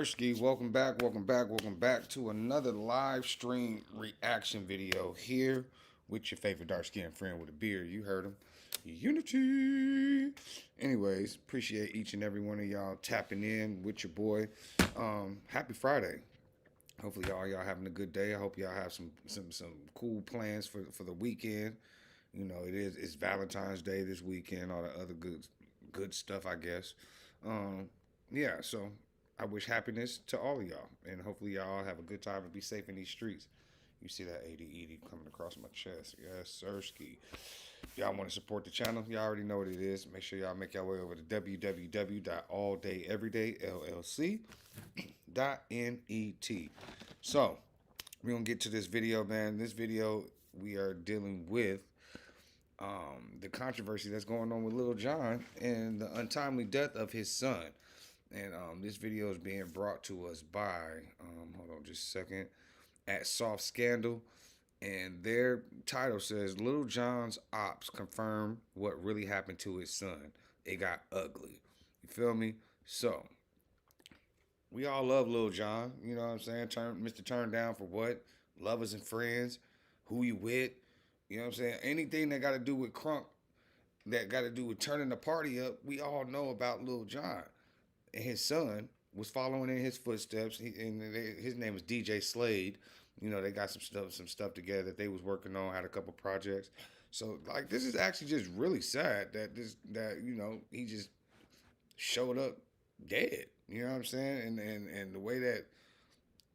Sirski, welcome back to another live stream reaction video here with your favorite dark skinned friend with a beard. You heard him. Unity. Anyways, appreciate each and every one of y'all tapping in with your boy. Happy Friday. Hopefully y'all having a good day. I hope y'all have some cool plans for the weekend. You know, it's Valentine's Day this weekend, all the other good stuff, I guess. Um, yeah, so I wish happiness to all of y'all, and hopefully y'all have a good time and be safe in these streets. You see that 80 coming across my chest. Yes, Sirski. Y'all want to support the channel? Y'all already know what it is. Make sure y'all make your way over to www.alldayeverydayllc.net. So, we're going to get to this video, man. This video, we are dealing with the controversy that's going on with Lil Jon and the untimely death of his son. And this video is being brought to us by, hold on just a second, at Soft Scandal. And their title says, Lil Jon's Opps confirm what really happened to his son. It got ugly. You feel me? So, we all love Lil Jon. You know what I'm saying? Mr. Turn Down for what? Lovers and friends. Who you with? You know what I'm saying? Anything that got to do with crunk, that got to do with turning the party up, we all know about Lil Jon. And his son was following in his footsteps. His name was DJ Slade. You know, they got some stuff together that they was working on, had a couple projects. So like this is actually just really sad that you know, he just showed up dead. You know what I'm saying? And the way that,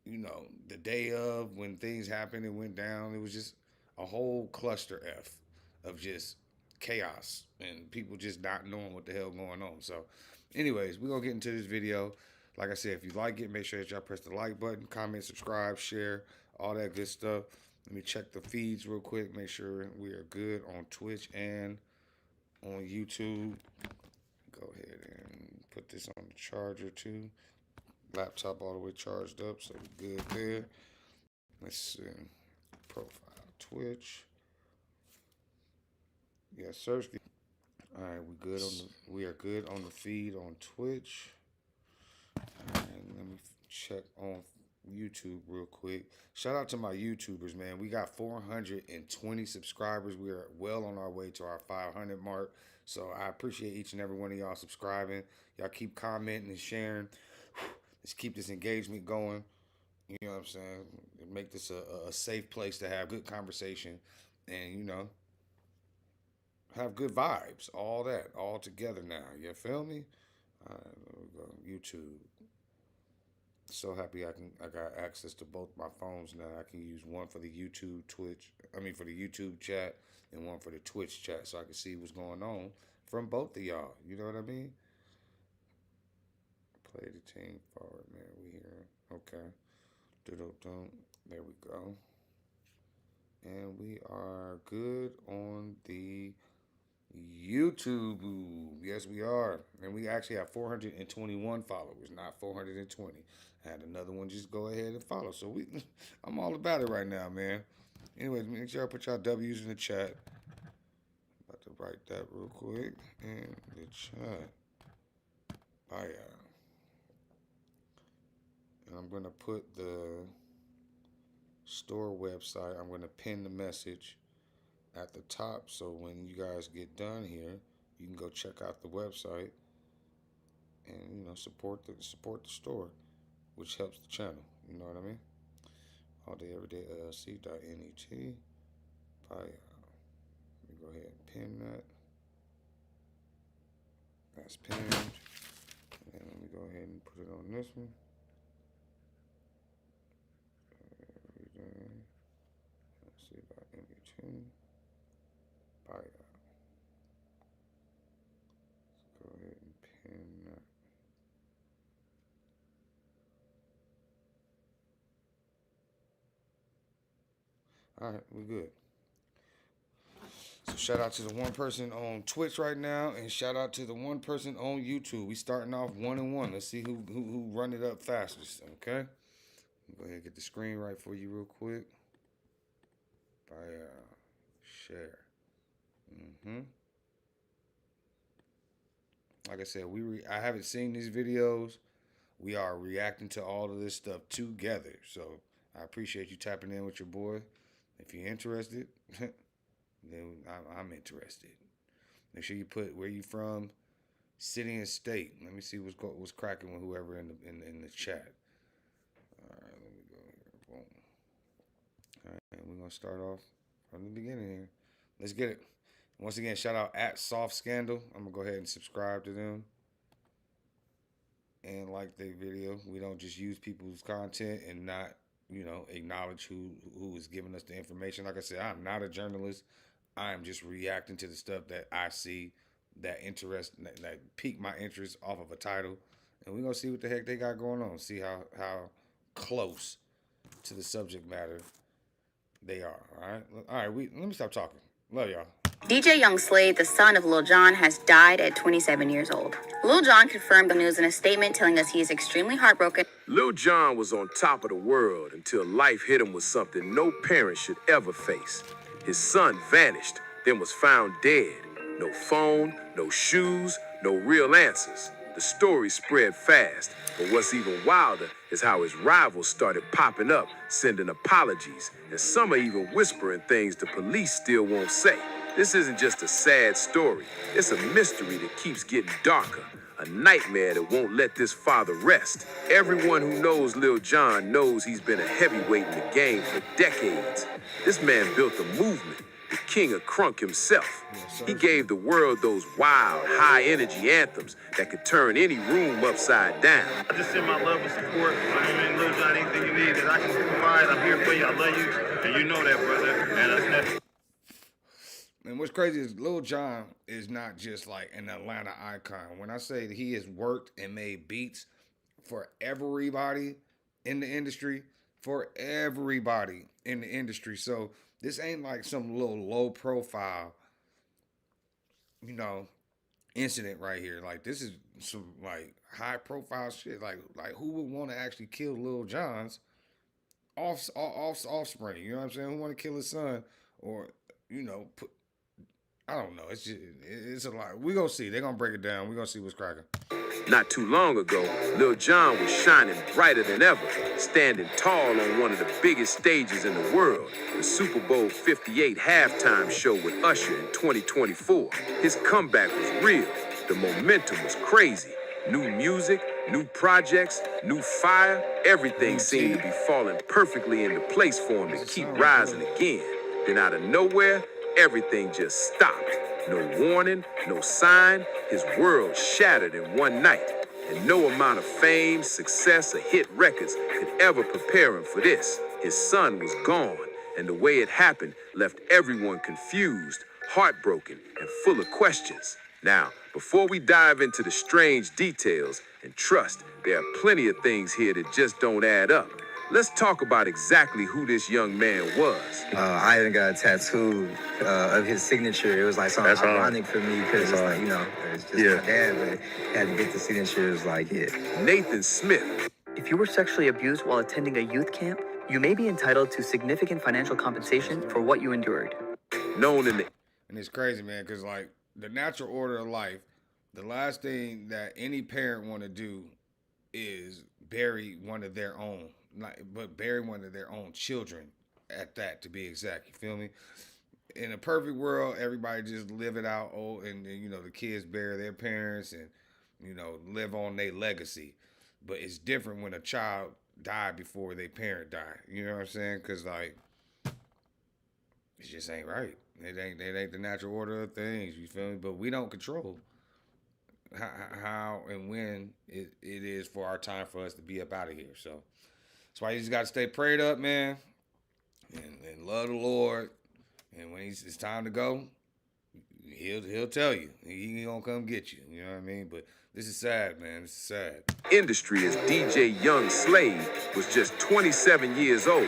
you know, the day of when things happened and went down, it was just a whole cluster F of just chaos and people just not knowing what the hell going on. So anyways, we're going to get into this video. Like I said, if you like it, make sure that y'all press the like button, comment, subscribe, share, all that good stuff. Let me check the feeds real quick, make sure we are good on Twitch and on YouTube. Go ahead and put this on the charger too. Laptop all the way charged up, so we're good there. Let's see. Profile Twitch. Yes, search. All right, we are good on the feed on Twitch. And let me check on YouTube real quick. Shout out to my YouTubers, man. We got 420 subscribers. We are well on our way to our 500 mark. So I appreciate each and every one of y'all subscribing. Y'all keep commenting and sharing. Let's keep this engagement going. You know what I'm saying? Make this a safe place to have good conversation and, you know, have good vibes. All that, all together now. You feel me? All right, there we go. YouTube. So happy I got access to both my phones now. I can use one for the YouTube for the YouTube chat and one for the Twitch chat so I can see what's going on from both of y'all. You know what I mean? Play the team forward, man. We here. Okay. There we go. And we are good on the YouTube. Yes, we are. And we actually have 421 followers, not 420. I had another one just go ahead and follow. So I'm all about it right now, man. Anyways, make sure I put y'all W's in the chat. About to write that real quick in the chat. Bye, and I'm going to put the store website, I'm going to pin the message at the top, so when you guys get done here, you can go check out the website and, you know, support the store, which helps the channel. You know what I mean? All day every day LLC.net. Bye. Let me go ahead and pin that. That's pinned. And then let me go ahead and put it on this one. Every day LLC.net. Bye. Let's go ahead and pin that. All right, we're good. So shout out to the one person on Twitch right now, and shout out to the one person on YouTube. We starting off 1-1. Let's see who run it up fastest. Okay. Go ahead and get the screen right for you real quick. By share. Like I said, I haven't seen these videos we are reacting to all of this stuff together. So I appreciate you tapping in with your boy. If you're interested, then I'm interested. Make sure you put where you from, city and state. Let me see what's cracking with whoever in the chat. All right, let me go here. Boom. All right, we're gonna start off from the beginning here. Let's get it. Once again, shout out at Soft Scandal. I'm gonna go ahead and subscribe to them and like their video. We don't just use people's content and not, acknowledge who is giving us the information. Like I said, I'm not a journalist. I am just reacting to the stuff that I see that pique my interest off of a title, and we're gonna see what the heck they got going on. See how close to the subject matter they are. All right. Let me stop talking. Love y'all. DJ Young Slade, the son of Lil Jon, has died at 27 years old. Lil Jon confirmed the news in a statement telling us he is extremely heartbroken. Lil Jon was on top of the world until life hit him with something no parent should ever face. His son vanished, then was found dead. No phone, no shoes, no real answers. The story spread fast, but what's even wilder is how his rivals started popping up, sending apologies, and some are even whispering things the police still won't say. This isn't just a sad story. It's a mystery that keeps getting darker, a nightmare that won't let this father rest. Everyone who knows Lil Jon knows he's been a heavyweight in the game for decades. This man built a movement, the king of crunk himself. He gave the world those wild, high-energy anthems that could turn any room upside down. I just send my love and support. Lil Jon, anything you need that I can provide, I'm here for you. I love you, and you know that, brother. And that's And what's crazy is Lil Jon is not just like an Atlanta icon. When I say that he has worked and made beats for everybody in the industry, So this ain't like some little low profile, incident right here. Like this is some like high profile shit. Like who would want to actually kill Lil Jon's offspring? You know what I'm saying? Who want to kill his son or put. I don't know. It's a lot. We're going to see. They're going to break it down. We're going to see what's cracking. Not too long ago, Lil Jon was shining brighter than ever, standing tall on one of the biggest stages in the world, the Super Bowl 58 halftime show with Usher in 2024. His comeback was real. The momentum was crazy. New music, new projects, new fire, everything seemed to be falling perfectly into place for him to keep rising again. Then out of nowhere, everything just stopped. No warning, no sign. His world shattered in one night. And no amount of fame, success, or hit records could ever prepare him for this. His son was gone, and the way it happened left everyone confused, heartbroken, and full of questions. Now, before we dive into the strange details, and trust, there are plenty of things here that just don't add up. Let's talk about exactly who this young man was. I even got a tattoo of his signature. It was like something ironic for me because it's like, it's just my dad, but had to get the signature. It was like, Nathan Smith. If you were sexually abused while attending a youth camp, you may be entitled to significant financial compensation for what you endured. Known in the... And it's crazy, man, because like the natural order of life, the last thing that any parent want to do is bury one of their own. But bury one of their own children at that, to be exact. You feel me? In a perfect world, everybody just live it out, and the kids bury their parents and, live on their legacy. But it's different when a child died before their parent died. You know what I'm saying? Because, like, it just ain't right. It ain't the natural order of things, you feel me? But we don't control how and when it is for our time for us to be up out of here, so... That's why you just got to stay prayed up, man, and love the Lord. And when it's time to go, he'll tell you. He gonna come get you. You know what I mean? But this is sad, man. This is sad. Industry as DJ Young Slade was just 27 years old.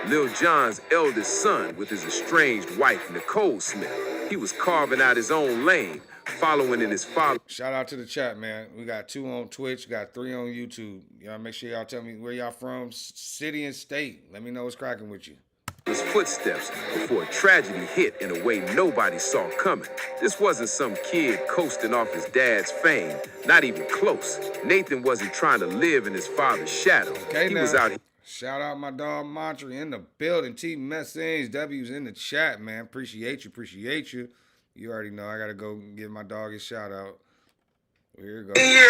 Lil Jon's eldest son with his estranged wife, Nicole Smith. He was carving out his own lane, following in his father. Shout out to the chat, man. We got 2 on Twitch, got 3 on YouTube. Y'all make sure y'all tell me where y'all from, city and state. Let me know what's cracking with you. His footsteps before tragedy hit in a way nobody saw coming. This wasn't some kid coasting off his dad's fame, not even close. Nathan wasn't trying to live in his father's shadow. Okay, He now. was out here. Shout out my dog Mantra in the building. T Messings, W's in the chat, man. Appreciate you. You already know I gotta go give my dog his shout out. Here you go. Yeah!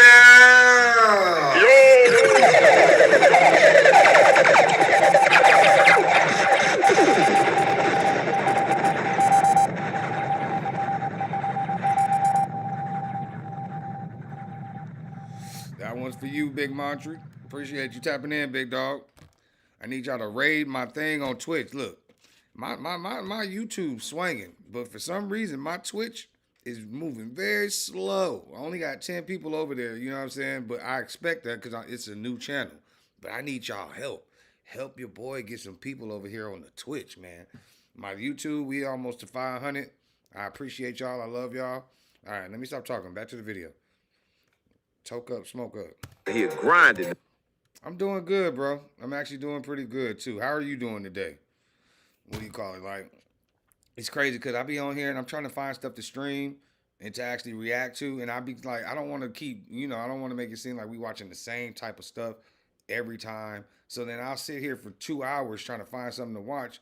That one's for you, Big Montry. Appreciate you tapping in, big dog. I need y'all to raid my thing on Twitch. Look, my YouTube swinging, but for some reason my Twitch is moving very slow. I only got 10 people over there, you know what I'm saying? But I expect that because it's a new channel. But I need y'all help. Help your boy get some people over here on the Twitch, man. My YouTube, we almost to 500. I appreciate y'all. I love y'all. All right, let me stop talking. Back to the video. Toke up, smoke up. He grinding. I'm doing good, bro. I'm actually doing pretty good, too. How are you doing today? What do you call it? Like, it's crazy because I be on here and I'm trying to find stuff to stream and to actually react to. And I be like, I don't want to keep, I don't want to make it seem like we watching the same type of stuff every time. So then I'll sit here for 2 hours trying to find something to watch.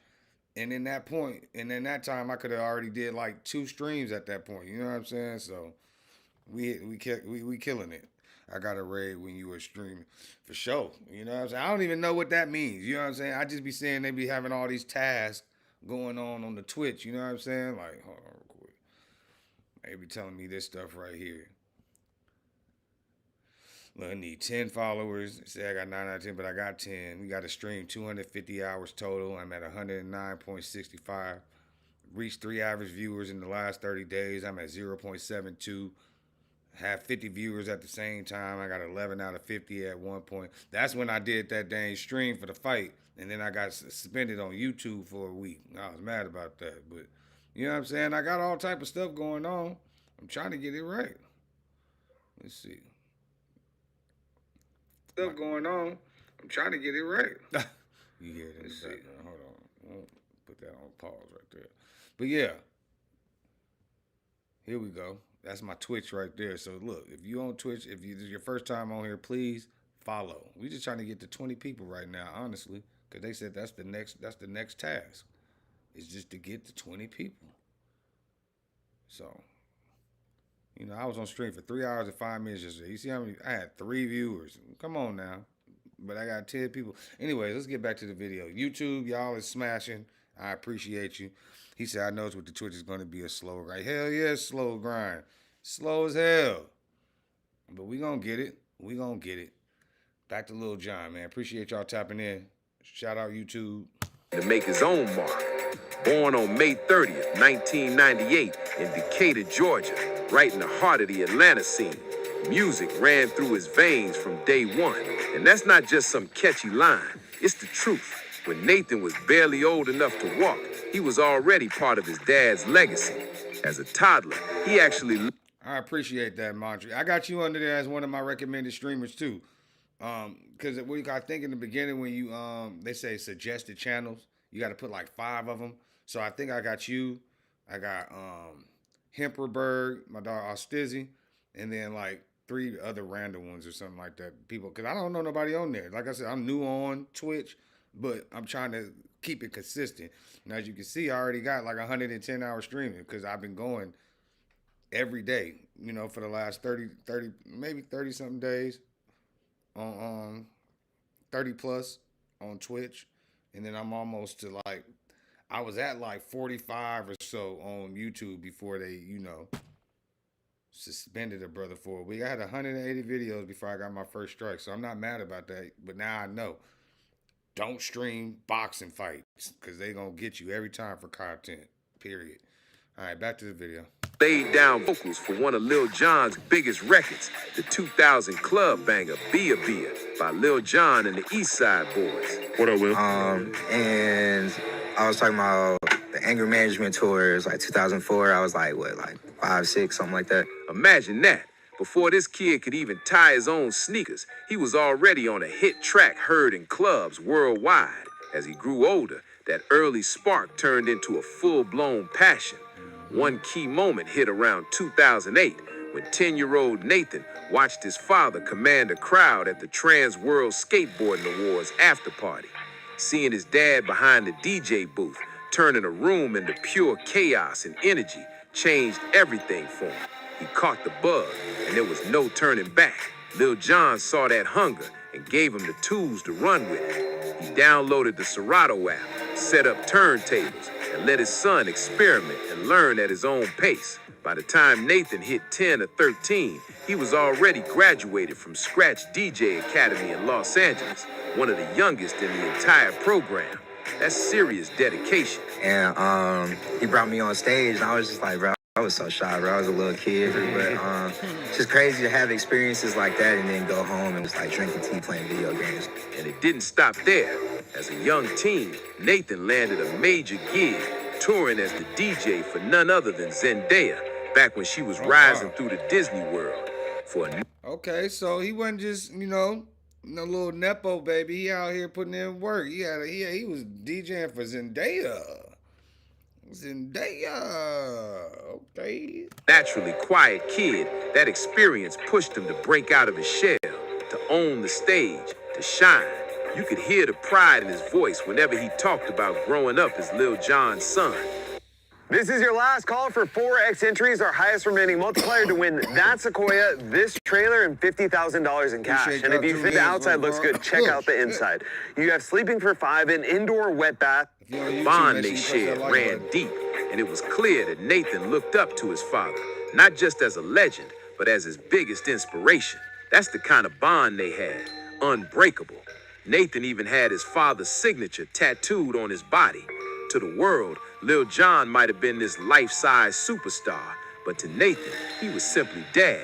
And in that point, and in that time, I could have already did like 2 streams at that point. You know what I'm saying? So we killing it. I got a raid when you were streaming for sure. You know what I'm saying? I don't even know what that means. You know what I'm saying? I just be saying they be having all these tasks going on the Twitch. You know what I'm saying? Like, hold on real quick. They be telling me this stuff right here. Look, I need 10 followers. They say I got 9 out of 10, but I got 10. We got to stream 250 hours total. I'm at 109.65. Reached 3 average viewers in the last 30 days. I'm at 0.72. Have 50 viewers at the same time. I got 11 out of 50 at one point. That's when I did that dang stream for the fight. And then I got suspended on YouTube for a week. I was mad about that. But, you know what I'm saying? I got all type of stuff going on. I'm trying to get it right. Let's see. Stuff going on. I'm trying to get it right. You hear it in the background. Hold on. I'll put that on pause right there. But, yeah. Here we go. That's my Twitch right there. So look, if you on Twitch, if this is your first time on here, please follow. We just trying to get to 20 people right now, honestly, because they said that's the next task. It's just to get to 20 people. So, I was on stream for 3 hours and 5 minutes yesterday. You see how many? I had 3 viewers. Come on now, but I got 10 people. Anyways, let's get back to the video. YouTube, y'all is smashing. I appreciate you. He said, I know it's with the Twitch is going to be a slow grind. Hell yeah, slow grind. Slow as hell. But we going to get it. We going to get it. Back to Lil Jon, man. Appreciate y'all tapping in. Shout out YouTube. To make his own mark. Born on May 30th, 1998 in Decatur, Georgia, right in the heart of the Atlanta scene. Music ran through his veins from day one. And that's not just some catchy line. It's the truth. When Nathan was barely old enough to walk, he was already part of his dad's legacy. As a toddler, he actually... I appreciate that, Montry. I got you under there as one of my recommended streamers, too. Because I think in the beginning when you, they say suggested channels, you got to put like 5 of them. So I think I got you. I got Hemperberg, my dog Ostizzy, and then like 3 other random ones or something like that. People, because I don't know nobody on there. Like I said, I'm new on Twitch, but I'm trying to keep it consistent. And as you can see, I already got like 110 hours streaming because I've been going every day, for the last 30, maybe 30 something days on 30 plus on Twitch. And then I'm almost to like, I was at like 45 or so on YouTube before they, suspended a brother for a week. I had 180 videos before I got my first strike. So I'm not mad about that. But now I know. Don't stream boxing fights because they going to get you every time for content, period. All right, back to the video. Laid down vocals for one of Lil Jon's biggest records, the 2000 club banger, Be a Beer, by Lil Jon and the East Side Boys. What up, Will? And I was talking about the anger management tours, like 2004. I was like, 5, 6, something like that. Imagine that. Before this kid could even tie his own sneakers, he was already on a hit track heard in clubs worldwide. As he grew older, That early spark turned into a full-blown passion. One key moment hit around 2008 when 10-year-old Nathan watched his father command a crowd at the Trans World Skateboarding Awards after party. Seeing his dad behind the DJ booth, turning a room into pure chaos and energy, changed everything for him. He caught the bug, and there was no turning back. Lil Jon saw that hunger and gave him the tools to run with it. He downloaded the Serato app, set up turntables, and let his son experiment and learn at his own pace. By the time Nathan hit 10 or 13, he was already graduated from Scratch DJ Academy in Los Angeles, one of the youngest in the entire program. That's serious dedication. And he brought me on stage, and I was just like, bro, I was so shy, bro. I was a little kid, but it's just crazy to have experiences like that and then go home and just like drinking tea, playing video games. And it didn't stop there. As a young teen, Nathan landed a major gig, touring as the DJ for none other than Zendaya, back when she was rising through the Disney World. Okay, so he wasn't just, no little Nepo baby. He out here putting in work. He was DJing for Zendaya. Okay. Naturally quiet kid, that experience pushed him to break out of his shell, to own the stage, to shine. You could hear the pride in his voice whenever he talked about growing up as Lil Jon's son. This is your last call for 4X entries, our highest remaining multiplier to win that Sequoia, this trailer, and $50,000 in cash. And if you think the outside looks good, check out the inside. You have sleeping for 5, an indoor wet bath. The bond they shared ran deep, and it was clear that Nathan looked up to his father, not just as a legend, but as his biggest inspiration. That's the kind of bond they had, unbreakable. Nathan even had his father's signature tattooed on his body. To the world, Lil Jon might have been this life-size superstar, but to Nathan, he was simply dad.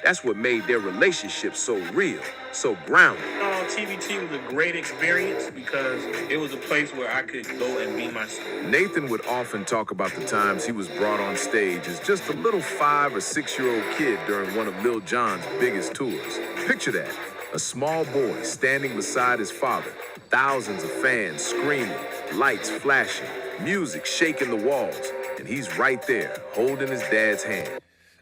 That's what made their relationship so real, so grounded. TBT was a great experience because it was a place where I could go and be myself. Nathan would often talk about the times he was brought on stage as just a little 5 or 6-year-old kid during one of Lil Jon's biggest tours. Picture that, a small boy standing beside his father, thousands of fans screaming, lights flashing, music shaking the walls, and he's right there, holding his dad's hand.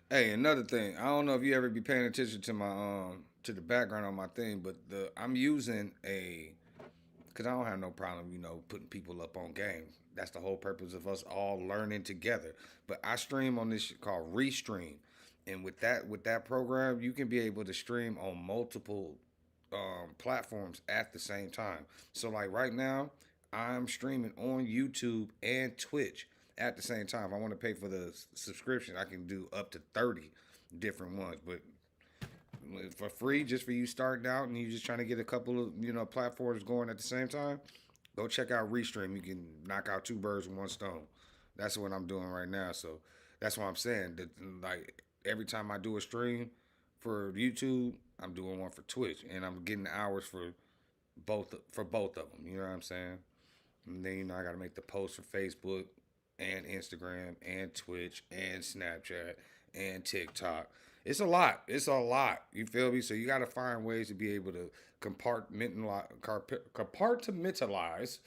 Hey, another thing, I don't know if you ever be paying attention to my to the background on my thing, but I'm using because I don't have no problem, putting people up on games. That's the whole purpose of us all learning together. But I stream on this shit called Restream, and with that program, you can be able to stream on multiple platforms at the same time. So like right now, I'm streaming on YouTube and Twitch at the same time. If I want to pay for the subscription, I can do up to 30 different ones. But for free, just for you starting out and you just trying to get a couple of platforms going at the same time, go check out Restream. You can knock out 2 birds with 1 stone. That's what I'm doing right now. So that's what I'm saying. That, like, every time I do a stream for YouTube, I'm doing one for Twitch, and I'm getting hours for both of them. You know what I'm saying? And then I got to make the post for Facebook and Instagram and Twitch and Snapchat and TikTok. It's a lot. You feel me? So you got to find ways to be able to compartmentalize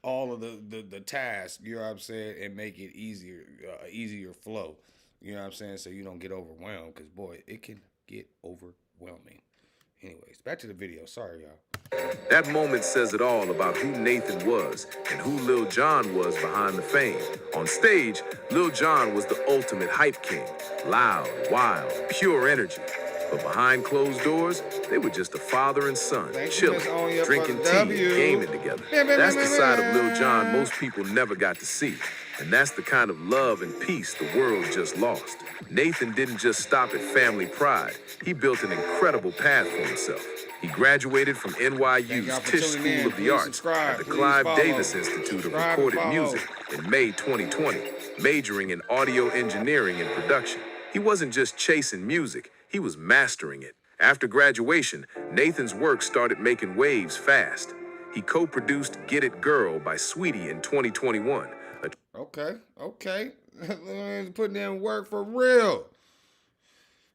all of the tasks, you know what I'm saying, and make it easier flow. You know what I'm saying? So you don't get overwhelmed, because boy, it can get overwhelming. Anyways, back to the video. Sorry, y'all. That moment says it all about who Nathan was and who Lil Jon was behind the fame. On stage, Lil Jon was the ultimate hype king. Loud, wild, pure energy. But behind closed doors, they were just a father and son, chilling, drinking tea, and gaming together. That's the side of Lil Jon most people never got to see. And that's the kind of love and peace the world just lost. Nathan didn't just stop at family pride. He built an incredible path for himself. He graduated from NYU's Tisch School of the Arts at the Clive Davis Institute of Recorded Music in May 2020, majoring in audio engineering and production. He wasn't just chasing music, he was mastering it. After graduation, Nathan's work started making waves fast. He co-produced Get It Girl by Sweetie in 2021. Okay. Putting in work for real.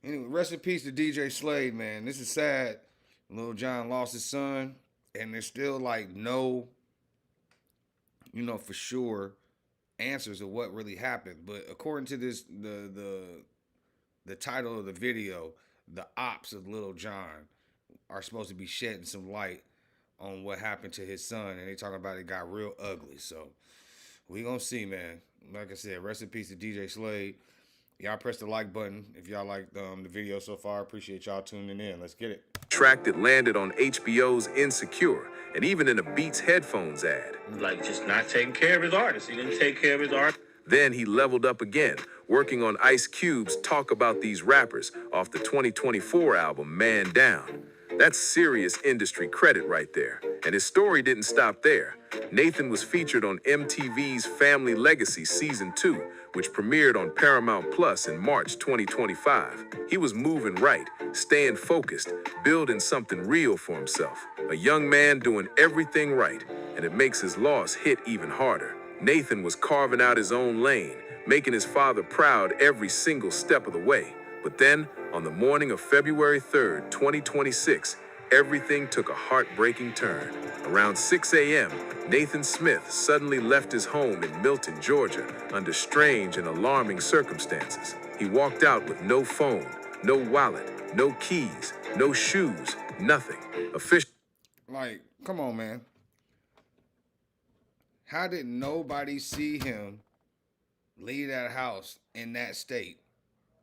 Anyway, rest in peace to DJ Slade, man. This is sad. Lil Jon lost his son, and there's still like no for sure answers of what really happened. But according to this, the title of the video, the Opps of Lil Jon are supposed to be shedding some light on what happened to his son, and they talking about it got real ugly. So we gonna see, man. Like I said, rest in peace to DJ Slade. Y'all press the like button if y'all like the video so far. Appreciate y'all tuning in. Let's get it. Track that landed on HBO's Insecure and even in a Beats headphones ad. Like, just not taking care of his artists. He didn't take care of his art. Then he leveled up again, working on Ice Cube's Talk About These Rappers off the 2024 album Man Down. That's serious industry credit right there. And his story didn't stop there. Nathan was featured on MTV's Family Legacy Season 2, which premiered on Paramount Plus in March 2025. He was moving right, staying focused, building something real for himself. A young man doing everything right, and it makes his loss hit even harder. Nathan was carving out his own lane, making his father proud every single step of the way. But then, on the morning of February 3rd, 2026, everything took a heartbreaking turn. Around 6 a.m., Nathan Smith suddenly left his home in Milton, Georgia, under strange and alarming circumstances. He walked out with no phone, no wallet, no keys, no shoes, nothing. Like, come on, man. How did nobody see him leave that house in that state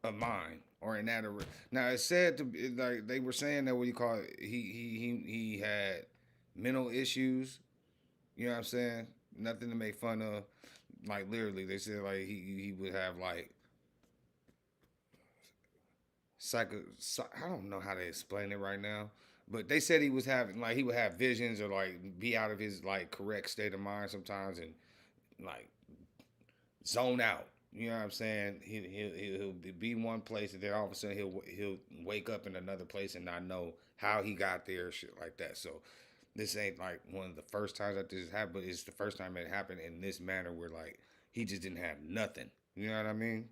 of mind? Or in that, now it's said to be like they were saying that what you call it, he had mental issues. You know what I'm saying? Nothing to make fun of. Like literally, they said like he would have like I don't know how to explain it right now, but they said he was having like he would have visions or like be out of his like correct state of mind sometimes and like zone out. You know what I'm saying? He'll be one place and then all of a sudden he'll wake up in another place and not know how he got there, shit like that. So this ain't like one of the first times that this happened, but it's the first time it happened in this manner where like he just didn't have nothing. You know what I mean?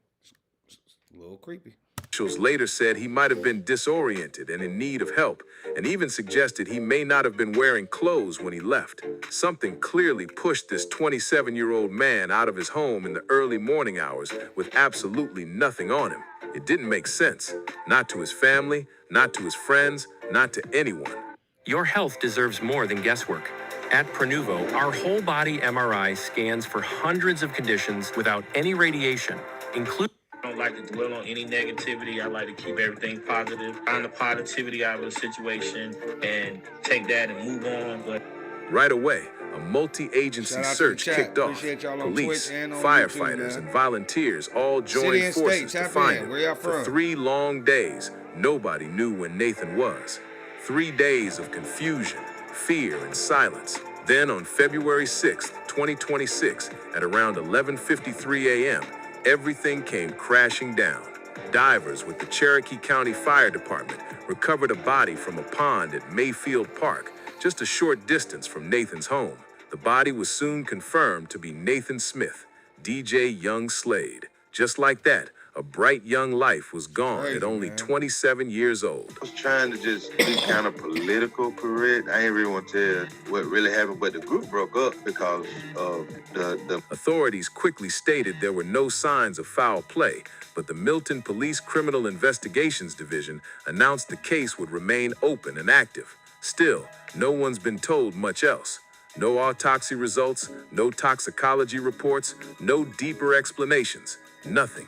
It's a little creepy. Officials later said he might have been disoriented and in need of help, and even suggested he may not have been wearing clothes when he left. Something clearly pushed this 27-year-old man out of his home in the early morning hours with absolutely nothing on him. It didn't make sense. Not to his family, not to his friends, not to anyone. Your health deserves more than guesswork. At Prenuvo, our whole body MRI scans for hundreds of conditions without any radiation, including. I don't like to dwell on any negativity. I like to keep everything positive, find the positivity out of the situation and take that and move on. But right away, a multi-agency search kicked off. Police, firefighters, and volunteers all joined forces to find him. For 3 long days, nobody knew where Nathan was. 3 days of confusion, fear, and silence. Then on February 6th, 2026, at around 11:53 a.m., everything came crashing down. Divers with the Cherokee County Fire Department recovered a body from a pond at Mayfield Park, just a short distance from Nathan's home. The body was soon confirmed to be Nathan Smith, DJ Young Slade. Just like that, a bright young life was gone at only 27 years old. I was trying to just be kind of political correct. I ain't really want to tell what really happened, but the group broke up because of the... Authorities quickly stated there were no signs of foul play, but the Milton Police Criminal Investigations Division announced the case would remain open and active. Still, no one's been told much else. No autopsy results, no toxicology reports, no deeper explanations, nothing.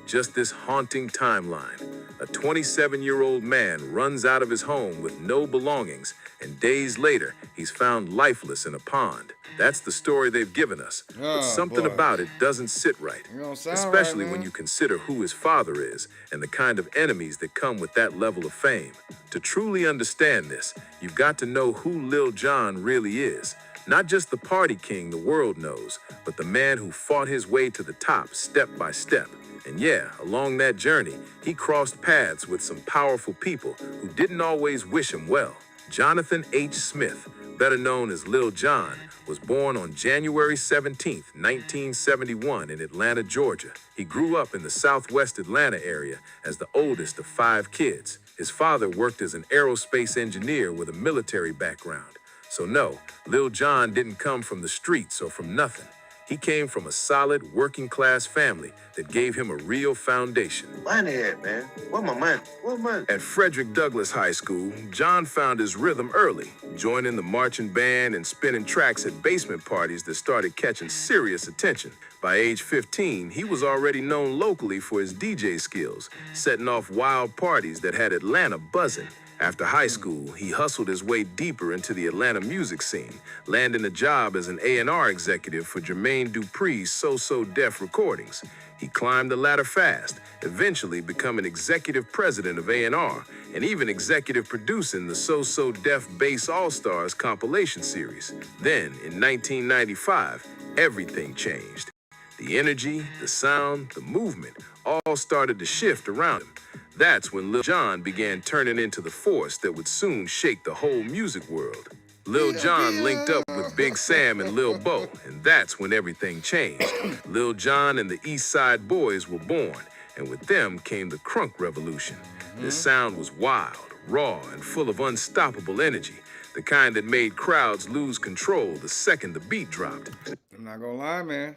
Just this haunting timeline. A 27-year-old man runs out of his home with no belongings, and days later, he's found lifeless in a pond. That's the story they've given us. But something about it doesn't sit right, especially when you consider who his father is and the kind of enemies that come with that level of fame. To truly understand this, you've got to know who Lil Jon really is. Not just the party king the world knows, but the man who fought his way to the top step by step. And yeah, along that journey, he crossed paths with some powerful people who didn't always wish him well. Jonathan H. Smith, better known as Lil Jon, was born on January 17, 1971 in Atlanta, Georgia. He grew up in the southwest Atlanta area as the oldest of 5 kids. His father worked as an aerospace engineer with a military background, So no, Lil Jon didn't come from the streets or from nothing. He came from a solid working-class family that gave him a real foundation. Money at, man. Where my money? Where money? At Frederick Douglass High School, John found his rhythm early, joining the marching band and spinning tracks at basement parties that started catching serious attention. By age 15, he was already known locally for his DJ skills, setting off wild parties that had Atlanta buzzing. After high school, he hustled his way deeper into the Atlanta music scene, landing a job as an A&R executive for Jermaine Dupri's So Def Recordings. He climbed the ladder fast, eventually becoming executive president of A&R, and even executive producing the So Def Bass All-Stars compilation series. Then, in 1995, everything changed. The energy, the sound, the movement all started to shift around him. That's when Lil Jon began turning into the force that would soon shake the whole music world. Lil Jon linked up with Big Sam and Lil Bo, and that's when everything changed. Lil Jon and the East Side Boys were born, and with them came the crunk revolution. This sound was wild, raw, and full of unstoppable energy, the kind that made crowds lose control the second the beat dropped. I'm not gonna lie, man.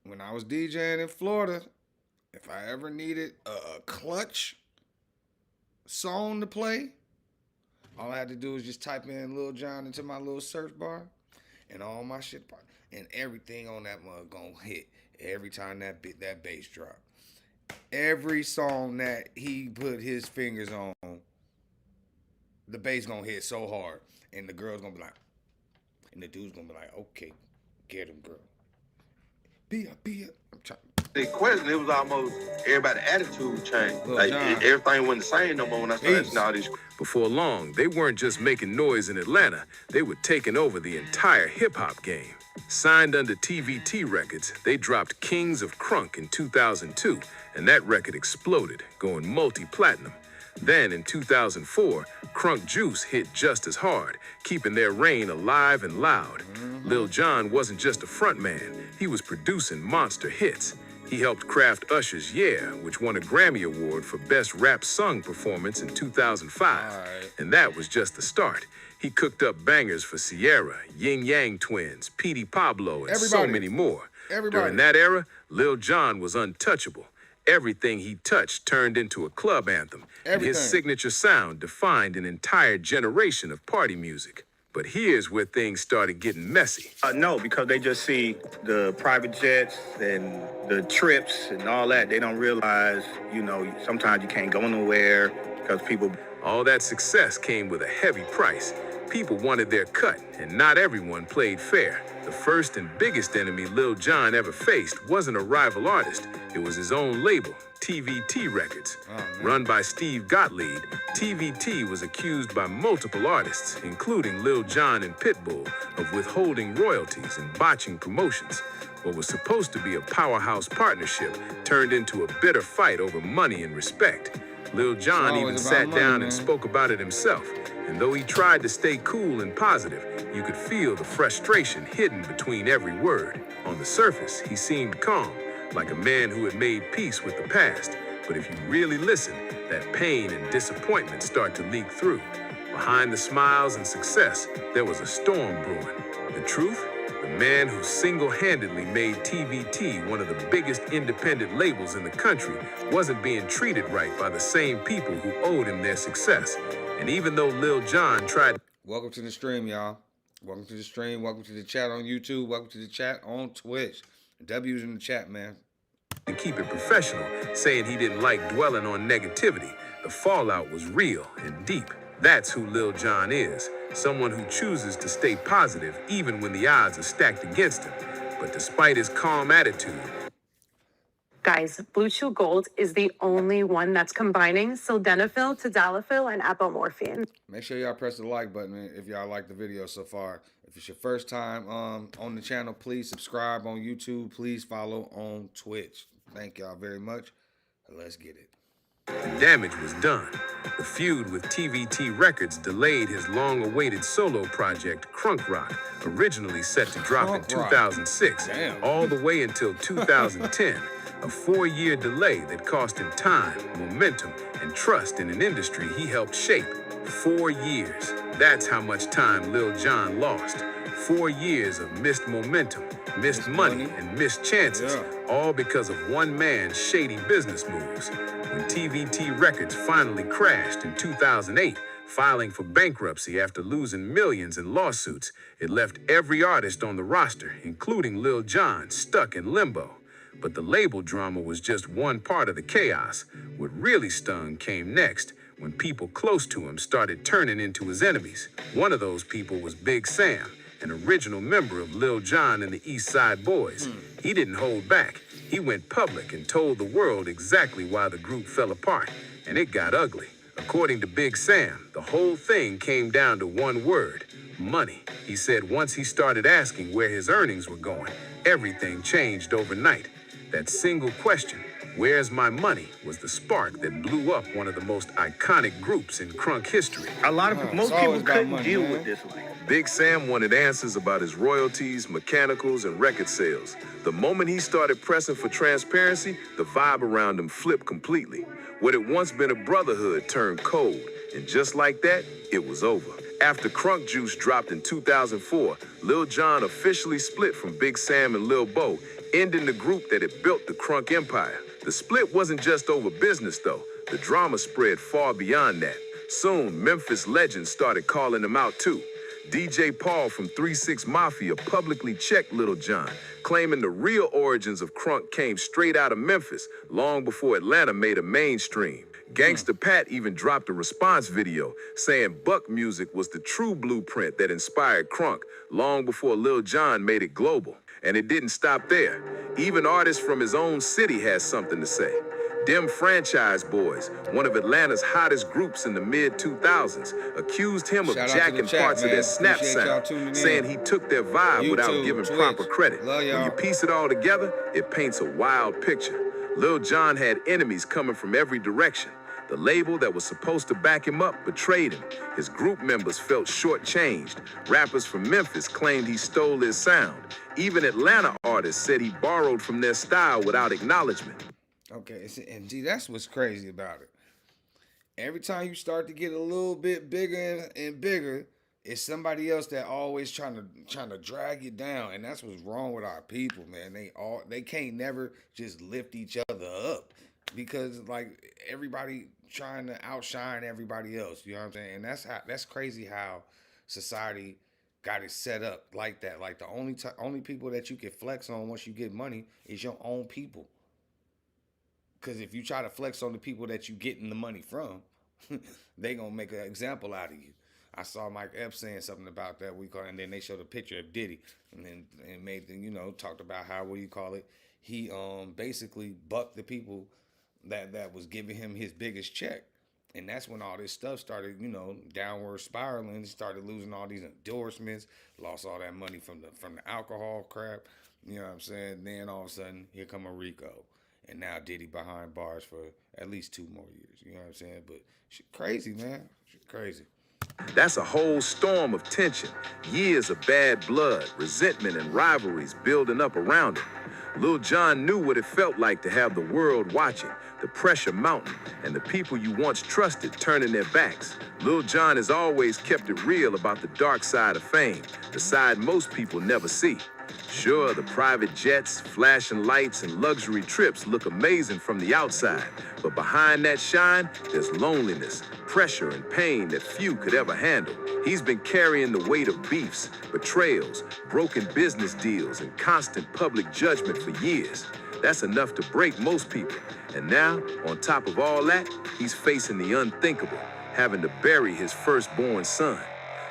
When I was DJing in Florida, if I ever needed a clutch song to play, all I had to do was just type in Lil Jon into my little search bar, and all my shit, and everything on that mug gonna hit every time that bass drop. Every song that he put his fingers on, the bass gonna hit so hard, and the girl's gonna be like, and the dude's gonna be like, okay, get him, girl. Be up. I'm trying. The question, it was almost everybody's attitude changed. Lil Like Jon. everything wasn't the same no more when I started listening to all these. Before long, they weren't just making noise in Atlanta, they were taking over the entire hip-hop game. Signed under TVT Records, they dropped Kings of Crunk in 2002, and that record exploded, going multi-platinum. Then in 2004, Crunk Juice hit just as hard, keeping their reign alive and loud. Lil Jon wasn't just a frontman, he was producing monster hits. He helped craft Usher's Yeah, which won a Grammy Award for Best Rap Sung Performance in 2005. And that was just the start. He cooked up bangers for Sierra, Yin Yang Twins, Petey Pablo, and so many more. During that era, Lil Jon was untouchable. Everything he touched turned into a club anthem, and his signature sound defined an entire generation of party music. But here's where things started getting messy. No, because they just see the private jets and the trips and all that. They don't realize, sometimes you can't go nowhere because people... All that success came with a heavy price. People wanted their cut, and not everyone played fair. The first and biggest enemy Lil Jon ever faced wasn't a rival artist. It was his own label, TVT Records. Run by Steve Gottlieb, TVT was accused by multiple artists, including Lil Jon and Pitbull, of withholding royalties and botching promotions. What was supposed to be a powerhouse partnership turned into a bitter fight over money and respect. Lil Jon even sat down and spoke about it himself. And though he tried to stay cool and positive, you could feel the frustration hidden between every word. On the surface, he seemed calm, like a man who had made peace with the past. But if you really listen, that pain and disappointment start to leak through. Behind the smiles and success, there was a storm brewing. The truth? The man who single-handedly made TVT one of the biggest independent labels in the country wasn't being treated right by the same people who owed him their success. And even though Lil Jon tried... Welcome to the stream, y'all. Welcome to the stream. Welcome to the chat on YouTube. Welcome to the chat on Twitch. W's in the chat, man. ...to keep it professional, saying he didn't like dwelling on negativity. The fallout was real and deep. That's who Lil Jon is. Someone who chooses to stay positive even when the odds are stacked against him. But despite his calm attitude... Guys, Blue Chew Gold is the only one that's combining sildenafil, tadalafil, and apomorphine. Make sure y'all press the like button if y'all like the video so far. If it's your first time on the channel, please subscribe on YouTube. Please follow on Twitch. Thank y'all very much. Let's get it. The damage was done. The feud with TVT Records delayed his long-awaited solo project, Crunk Rock, originally set to drop in 2006, all the way until 2010. A 4-year delay that cost him time, momentum, and trust in an industry he helped shape. 4 years. That's how much time Lil Jon lost. 4 years of missed momentum, missed money, and missed chances, all because of one man's shady business moves. When TVT Records finally crashed in 2008, filing for bankruptcy after losing millions in lawsuits, it left every artist on the roster, including Lil Jon, stuck in limbo. But the label drama was just one part of the chaos. What really stung came next, when people close to him started turning into his enemies. One of those people was Big Sam, an original member of Lil Jon and the East Side Boys. He didn't hold back. He went public and told the world exactly why the group fell apart, and it got ugly. According to Big Sam, the whole thing came down to one word: money. He said once he started asking where his earnings were going, everything changed overnight. That single question, "Where's my money?" was the spark that blew up one of the most iconic groups in crunk history. Most people couldn't deal with this life. Big Sam wanted answers about his royalties, mechanicals, and record sales. The moment he started pressing for transparency, the vibe around him flipped completely. What had once been a brotherhood turned cold, and just like that, it was over. After Crunk Juice dropped in 2004, Lil Jon officially split from Big Sam and Lil Bo, ending the group that had built the crunk empire. The split wasn't just over business, though. The drama spread far beyond that. Soon, Memphis legends started calling him out, too. DJ Paul from 3-6 Mafia publicly checked Lil Jon, claiming the real origins of crunk came straight out of Memphis, long before Atlanta made it mainstream. Gangsta Pat even dropped a response video saying Buck music was the true blueprint that inspired crunk, long before Lil Jon made it global. And it didn't stop there. Even artists from his own city had something to say. Dem Franchise Boys, one of Atlanta's hottest groups in the mid-2000s, accused him of jacking parts of their snap sound, saying he took their vibe without giving proper credit. When you piece it all together, it paints a wild picture. Lil Jon had enemies coming from every direction. The label that was supposed to back him up betrayed him. His group members felt shortchanged. Rappers from Memphis claimed he stole his sound. Even Atlanta artists said he borrowed from their style without acknowledgement. Okay, and see, that's what's crazy about it. Every time you start to get a little bit bigger and bigger, it's somebody else that always trying to drag you down, and that's what's wrong with our people, man. They can't never just lift each other up because like everybody trying to outshine everybody else. You know what I'm saying? And that's crazy how society got it set up like that. Like the only people that you can flex on once you get money is your own people. Because if you try to flex on the people that you getting the money from, they gonna make an example out of you. I saw Mike Epps saying something about that and then they showed a picture of Diddy and made the, talked about how, he basically bucked the people that was giving him his biggest check. And that's when all this stuff started, downward spiraling, started losing all these endorsements, lost all that money from the alcohol crap. You know what I'm saying? Then all of a sudden, here come a Rico. And now Diddy behind bars for at least 2 more years. You know what I'm saying? But shit crazy, man. Shit crazy. That's a whole storm of tension, years of bad blood, resentment, and rivalries building up around him. Lil Jon knew what it felt like to have the world watching, the pressure mounting, and the people you once trusted turning their backs. Lil Jon has always kept it real about the dark side of fame, the side most people never see. Sure, the private jets, flashing lights, and luxury trips look amazing from the outside, but behind that shine, there's loneliness, pressure, and pain that few could ever handle. He's been carrying the weight of beefs, betrayals, broken business deals, and constant public judgment for years. That's enough to break most people. And now, on top of all that, he's facing the unthinkable, having to bury his firstborn son.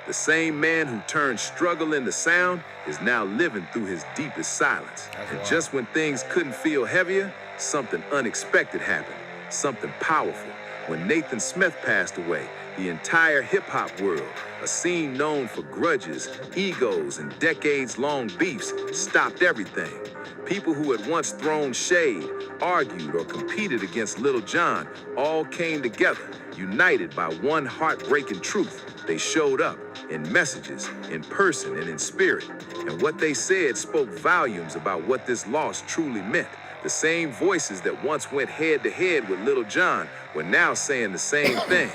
The same man who turned struggle into sound is now living through his deepest silence. And just when things couldn't feel heavier, something unexpected happened, something powerful. When Nathan Smith passed away, the entire hip-hop world, a scene known for grudges, egos, and decades-long beefs, stopped everything. People who had once thrown shade, argued, or competed against Lil Jon all came together, united by one heartbreaking truth. They showed up in messages, in person, and in spirit. And what they said spoke volumes about what this loss truly meant. The same voices that once went head-to-head with Lil Jon were now saying the same thing.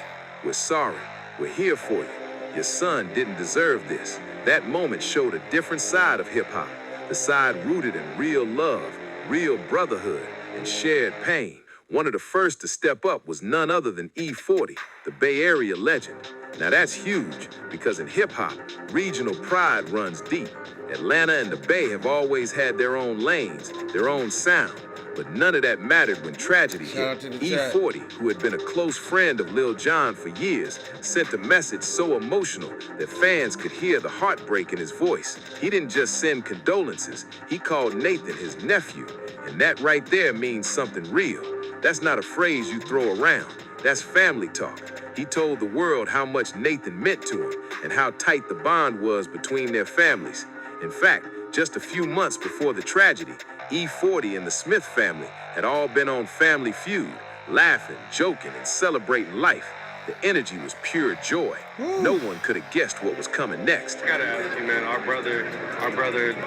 We're sorry. We're here for you. Your son didn't deserve this. That moment showed a different side of hip-hop, the side rooted in real love, real brotherhood, and shared pain. One of the first to step up was none other than E40, the Bay Area legend. Now that's huge, because in hip-hop, regional pride runs deep. Atlanta and the Bay have always had their own lanes, their own sound. But none of that mattered when tragedy hit. E40, who had been a close friend of Lil Jon for years, sent a message so emotional that fans could hear the heartbreak in his voice. He didn't just send condolences, he called Nathan his nephew. And that right there means something real. That's not a phrase you throw around. That's family talk. He told the world how much Nathan meant to him and how tight the bond was between their families. In fact, just a few months before the tragedy, E40 and the Smith family had all been on Family Feud, laughing, joking, and celebrating life. The energy was pure joy. No one could have guessed what was coming next. I gotta ask you, man, our brother,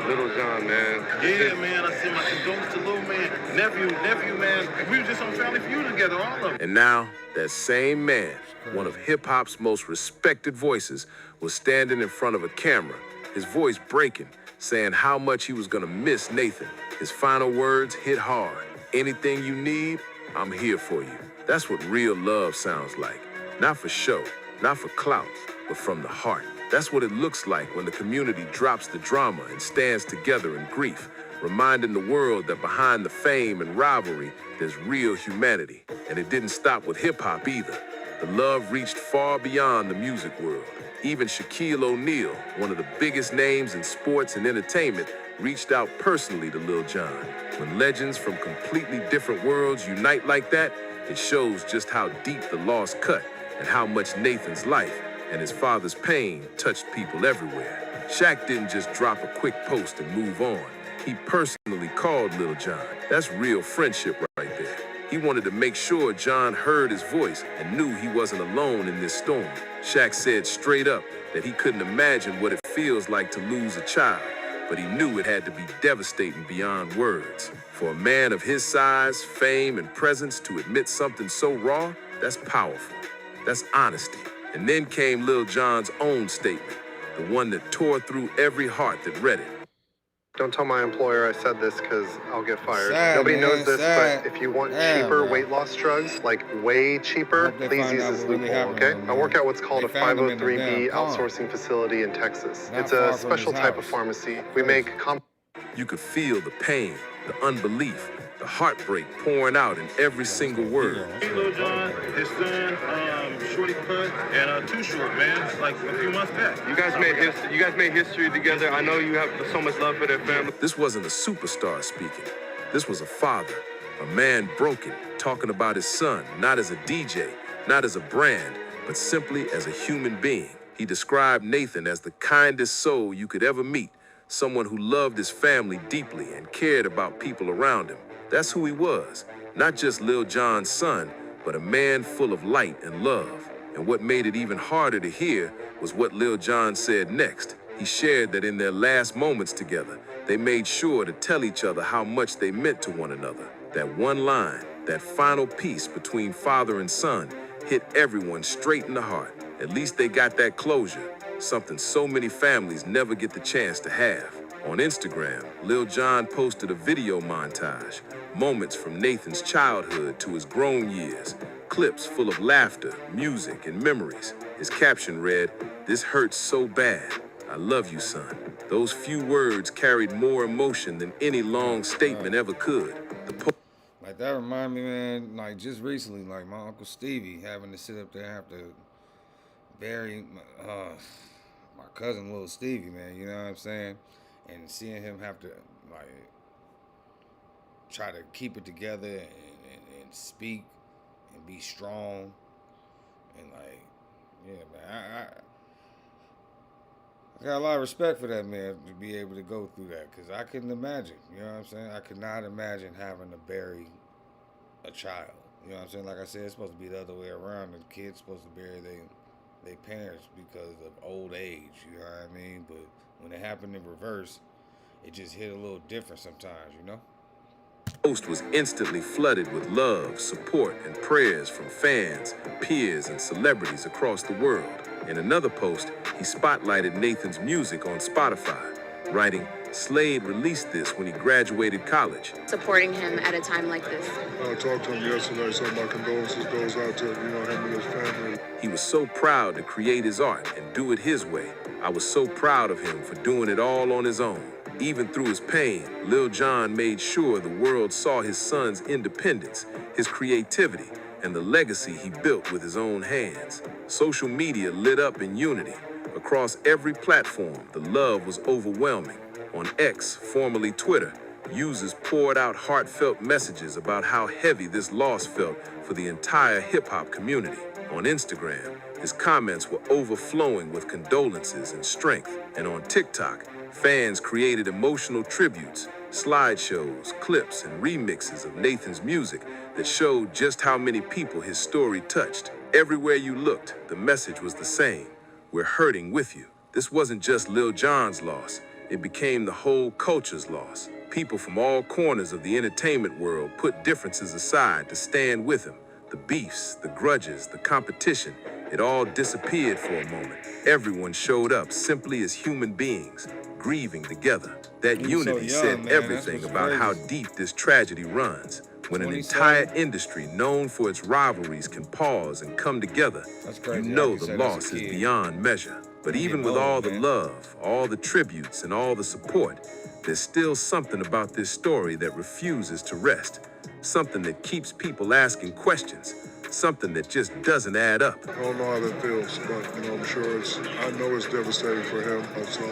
Little Jon, man. Yeah, man, I send my condolences to little man, nephew, man. We were just on Family Feud together, all of them. And now, that same man, one of hip-hop's most respected voices, was standing in front of a camera, his voice breaking, saying how much he was gonna miss Nathan. His final words hit hard. Anything you need, I'm here for you. That's what real love sounds like. Not for show, not for clout, but from the heart. That's what it looks like when the community drops the drama and stands together in grief, reminding the world that behind the fame and rivalry, there's real humanity. And it didn't stop with hip-hop either. The love reached far beyond the music world. Even Shaquille O'Neal, one of the biggest names in sports and entertainment, reached out personally to Lil Jon. When legends from completely different worlds unite like that, it shows just how deep the loss cut and how much Nathan's life and his father's pain touched people everywhere. Shaq didn't just drop a quick post and move on. He personally called Lil Jon. That's real friendship right there. He wanted to make sure Jon heard his voice and knew he wasn't alone in this storm. Shaq said straight up that he couldn't imagine what it feels like to lose a child, but he knew it had to be devastating beyond words. For a man of his size, fame, and presence to admit something so raw, that's powerful. That's honesty. And then came Lil Jon's own statement, the one that tore through every heart that read it. Don't tell my employer I said this because I'll get fired. Sad, Nobody man, knows this, sad. but if you want Damn, cheaper bro. weight loss drugs, like way cheaper, Hope they please find use out this what really loophole, happened okay? to him, I work man. at what's called They a found him in the 503B damn pond. outsourcing facility in Texas. Not It's far a from special his type of house. pharmacy. We make You could feel the pain, the unbelief, the heartbreak pouring out in every single word. Hey, Lil Jon, his son, Shorty Cut, and Too Short, man. It's like a few months back. You guys made history together. I know you have so much love for their family. This wasn't a superstar speaking. This was a father, a man broken, talking about his son, not as a DJ, not as a brand, but simply as a human being. He described Nathan as the kindest soul you could ever meet, someone who loved his family deeply and cared about people around him. That's who he was, not just Lil Jon's son, but a man full of light and love. And what made it even harder to hear was what Lil Jon said next. He shared that in their last moments together, they made sure to tell each other how much they meant to one another. That one line, that final piece between father and son, hit everyone straight in the heart. At least they got that closure, something so many families never get the chance to have. On Instagram, Lil Jon posted a video montage, moments from Nathan's childhood to his grown years, clips full of laughter, music, and memories. His caption read, "This hurts so bad. I love you, son." Those few words carried more emotion than any long statement ever could. Like, that remind me, man, like, just recently, like, my Uncle Stevie having to sit up there and have to bury my cousin, little Stevie, man, you know what I'm saying? And seeing him have to, like, try to keep it together and speak and be strong. And, like, yeah, man, I got a lot of respect for that man to be able to go through that, because I couldn't imagine, you know what I'm saying? I could not imagine having to bury a child, you know what I'm saying? Like I said, it's supposed to be the other way around. The kid's supposed to bury their parents because of old age, you know what I mean? But when it happened in reverse, it just hit a little different sometimes, you know? post was instantly flooded with love, support, and prayers from fans, peers, and celebrities across the world. In another post, he spotlighted Nathan's music on Spotify, writing, "Slade released this when he graduated college." Supporting him at a time like this. I talked to him yesterday, so my condolences goes out to him and his family. He was so proud to create his art and do it his way. I was so proud of him for doing it all on his own. Even through his pain, Lil Jon made sure the world saw his son's independence, his creativity, and the legacy he built with his own hands. Social media lit up in unity. Across every platform, the love was overwhelming. On X, formerly Twitter, users poured out heartfelt messages about how heavy this loss felt for the entire hip-hop community. On Instagram, his comments were overflowing with condolences and strength. And on TikTok, fans created emotional tributes, slideshows, clips, and remixes of Nathan's music that showed just how many people his story touched. Everywhere you looked, the message was the same. We're hurting with you. This wasn't just Lil Jon's loss. It became the whole culture's loss. People from all corners of the entertainment world put differences aside to stand with him. The beefs, the grudges, the competition, it all disappeared for a moment. Everyone showed up simply as human beings, grieving together. That unity said everything about how deep this tragedy runs. When an entire industry known for its rivalries can pause and come together, you know the loss is beyond measure. But even with all the love, all the tributes, and all the support, there's still something about this story that refuses to rest. Something that keeps people asking questions. Something that just doesn't add up. I don't know how that feels, but I'm sure I know it's devastating for him. So,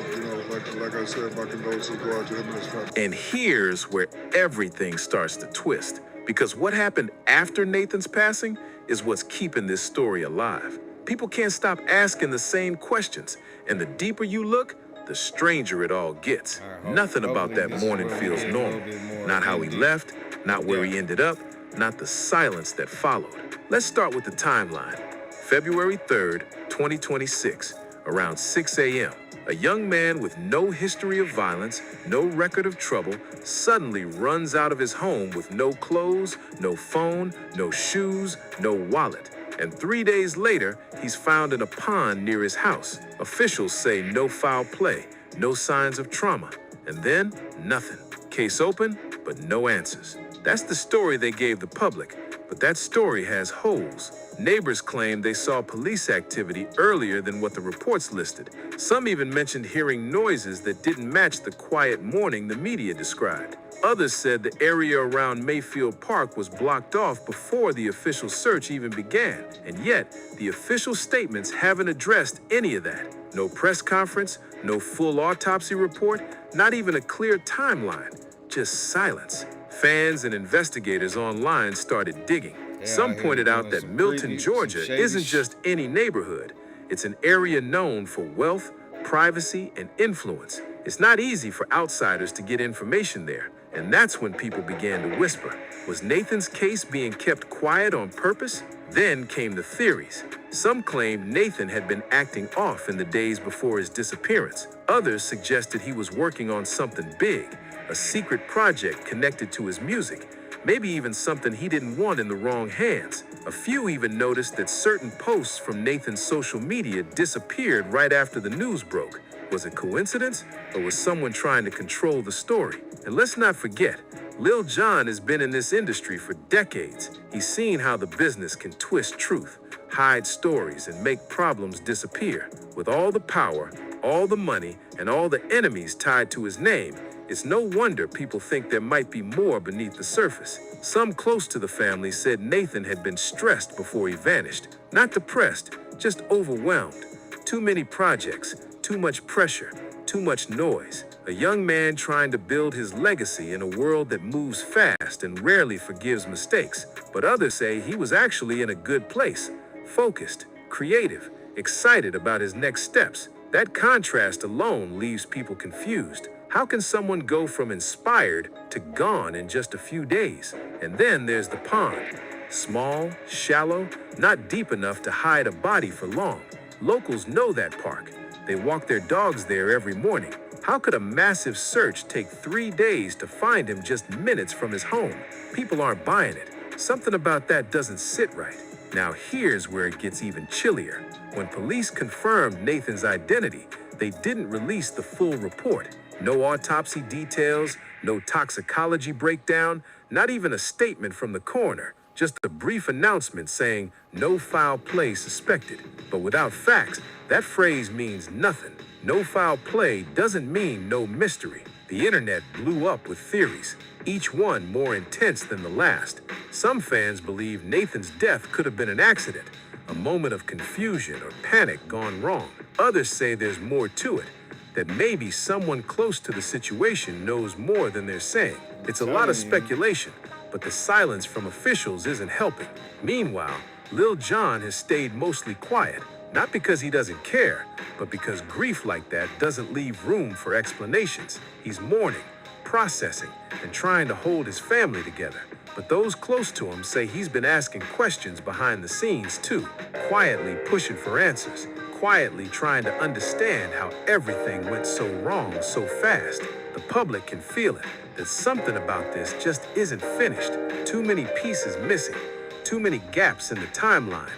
like I said, my condolences go out to him and his family. And here's where everything starts to twist. Because what happened after Nathan's passing is what's keeping this story alive. People can't stop asking the same questions. And the deeper you look, the stranger it all gets. Nothing about that morning feels normal. Not how he left, not where he ended up, not the silence that followed. Let's start with the timeline. February 3rd, 2026, around 6 a.m., a young man with no history of violence, no record of trouble, suddenly runs out of his home with no clothes, no phone, no shoes, no wallet. And 3 days later, he's found in a pond near his house. Officials say no foul play, no signs of trauma. And then, nothing. Case open, but no answers. That's the story they gave the public. But that story has holes. Neighbors claim they saw police activity earlier than what the reports listed. Some even mentioned hearing noises that didn't match the quiet morning the media described. Others said the area around Mayfield Park was blocked off before the official search even began. And yet, the official statements haven't addressed any of that. No press conference, no full autopsy report, not even a clear timeline. Just silence. Fans and investigators online started digging. Some pointed out that Milton, Georgia isn't just any neighborhood. It's an area known for wealth, privacy, and influence. It's not easy for outsiders to get information there. And that's when people began to whisper. Was Nathan's case being kept quiet on purpose? Then came the theories. Some claimed Nathan had been acting off in the days before his disappearance. Others suggested he was working on something big, a secret project connected to his music, maybe even something he didn't want in the wrong hands. A few even noticed that certain posts from Nathan's social media disappeared right after the news broke. Was it coincidence, or was someone trying to control the story? And let's not forget, Lil Jon has been in this industry for decades. He's seen how the business can twist truth, hide stories, and make problems disappear. With all the power, all the money, and all the enemies tied to his name, it's no wonder people think there might be more beneath the surface. Some close to the family said Nathan had been stressed before he vanished. Not depressed, just overwhelmed. Too many projects, too much pressure, too much noise. A young man trying to build his legacy in a world that moves fast and rarely forgives mistakes. But others say he was actually in a good place, focused, creative, excited about his next steps. That contrast alone leaves people confused. How can someone go from inspired to gone in just a few days? And then there's the pond. Small, shallow, not deep enough to hide a body for long. Locals know that park. They walk their dogs there every morning. How could a massive search take 3 days to find him just minutes from his home? People aren't buying it. Something about that doesn't sit right. Now here's where it gets even chillier. When police confirmed Nathan's identity, they didn't release the full report. No autopsy details, no toxicology breakdown, not even a statement from the coroner. Just a brief announcement saying no foul play suspected. But without facts, that phrase means nothing. No foul play doesn't mean no mystery. The internet blew up with theories, each one more intense than the last. Some fans believe Nathan's death could have been an accident, a moment of confusion or panic gone wrong. Others say there's more to it, that maybe someone close to the situation knows more than they're saying. It's a lot of speculation, but the silence from officials isn't helping. Meanwhile, Lil Jon has stayed mostly quiet, not because he doesn't care, but because grief like that doesn't leave room for explanations. He's mourning, processing, and trying to hold his family together. But those close to him say he's been asking questions behind the scenes too, quietly pushing for answers, quietly trying to understand how everything went so wrong so fast. The public can feel it, that something about this just isn't finished. Too many pieces missing, too many gaps in the timeline,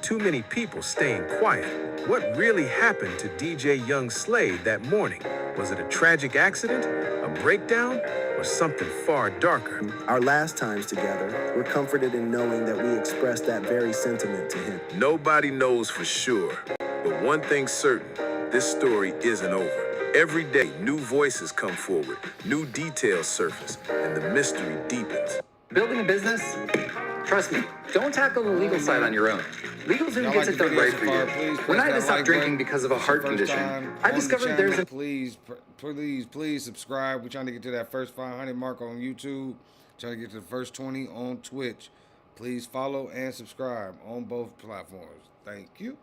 too many people staying quiet. What really happened to DJ Young Slade that morning? Was it a tragic accident, a breakdown, or something far darker? Our last times together, we're comforted in knowing that we expressed that very sentiment to him. Nobody knows for sure, but one thing's certain, this story isn't over. Every day, new voices come forward, new details surface, and the mystery deepens. Building a business? Trust me, don't tackle the legal side on your own. LegalZoom gets it done right for you. When I had to stop drinking because of a heart condition, I discovered there's a... Please subscribe. We're trying to get to that first 500 mark on YouTube. Trying to get to the first 20 on Twitch. Please follow and subscribe on both platforms. Thank you.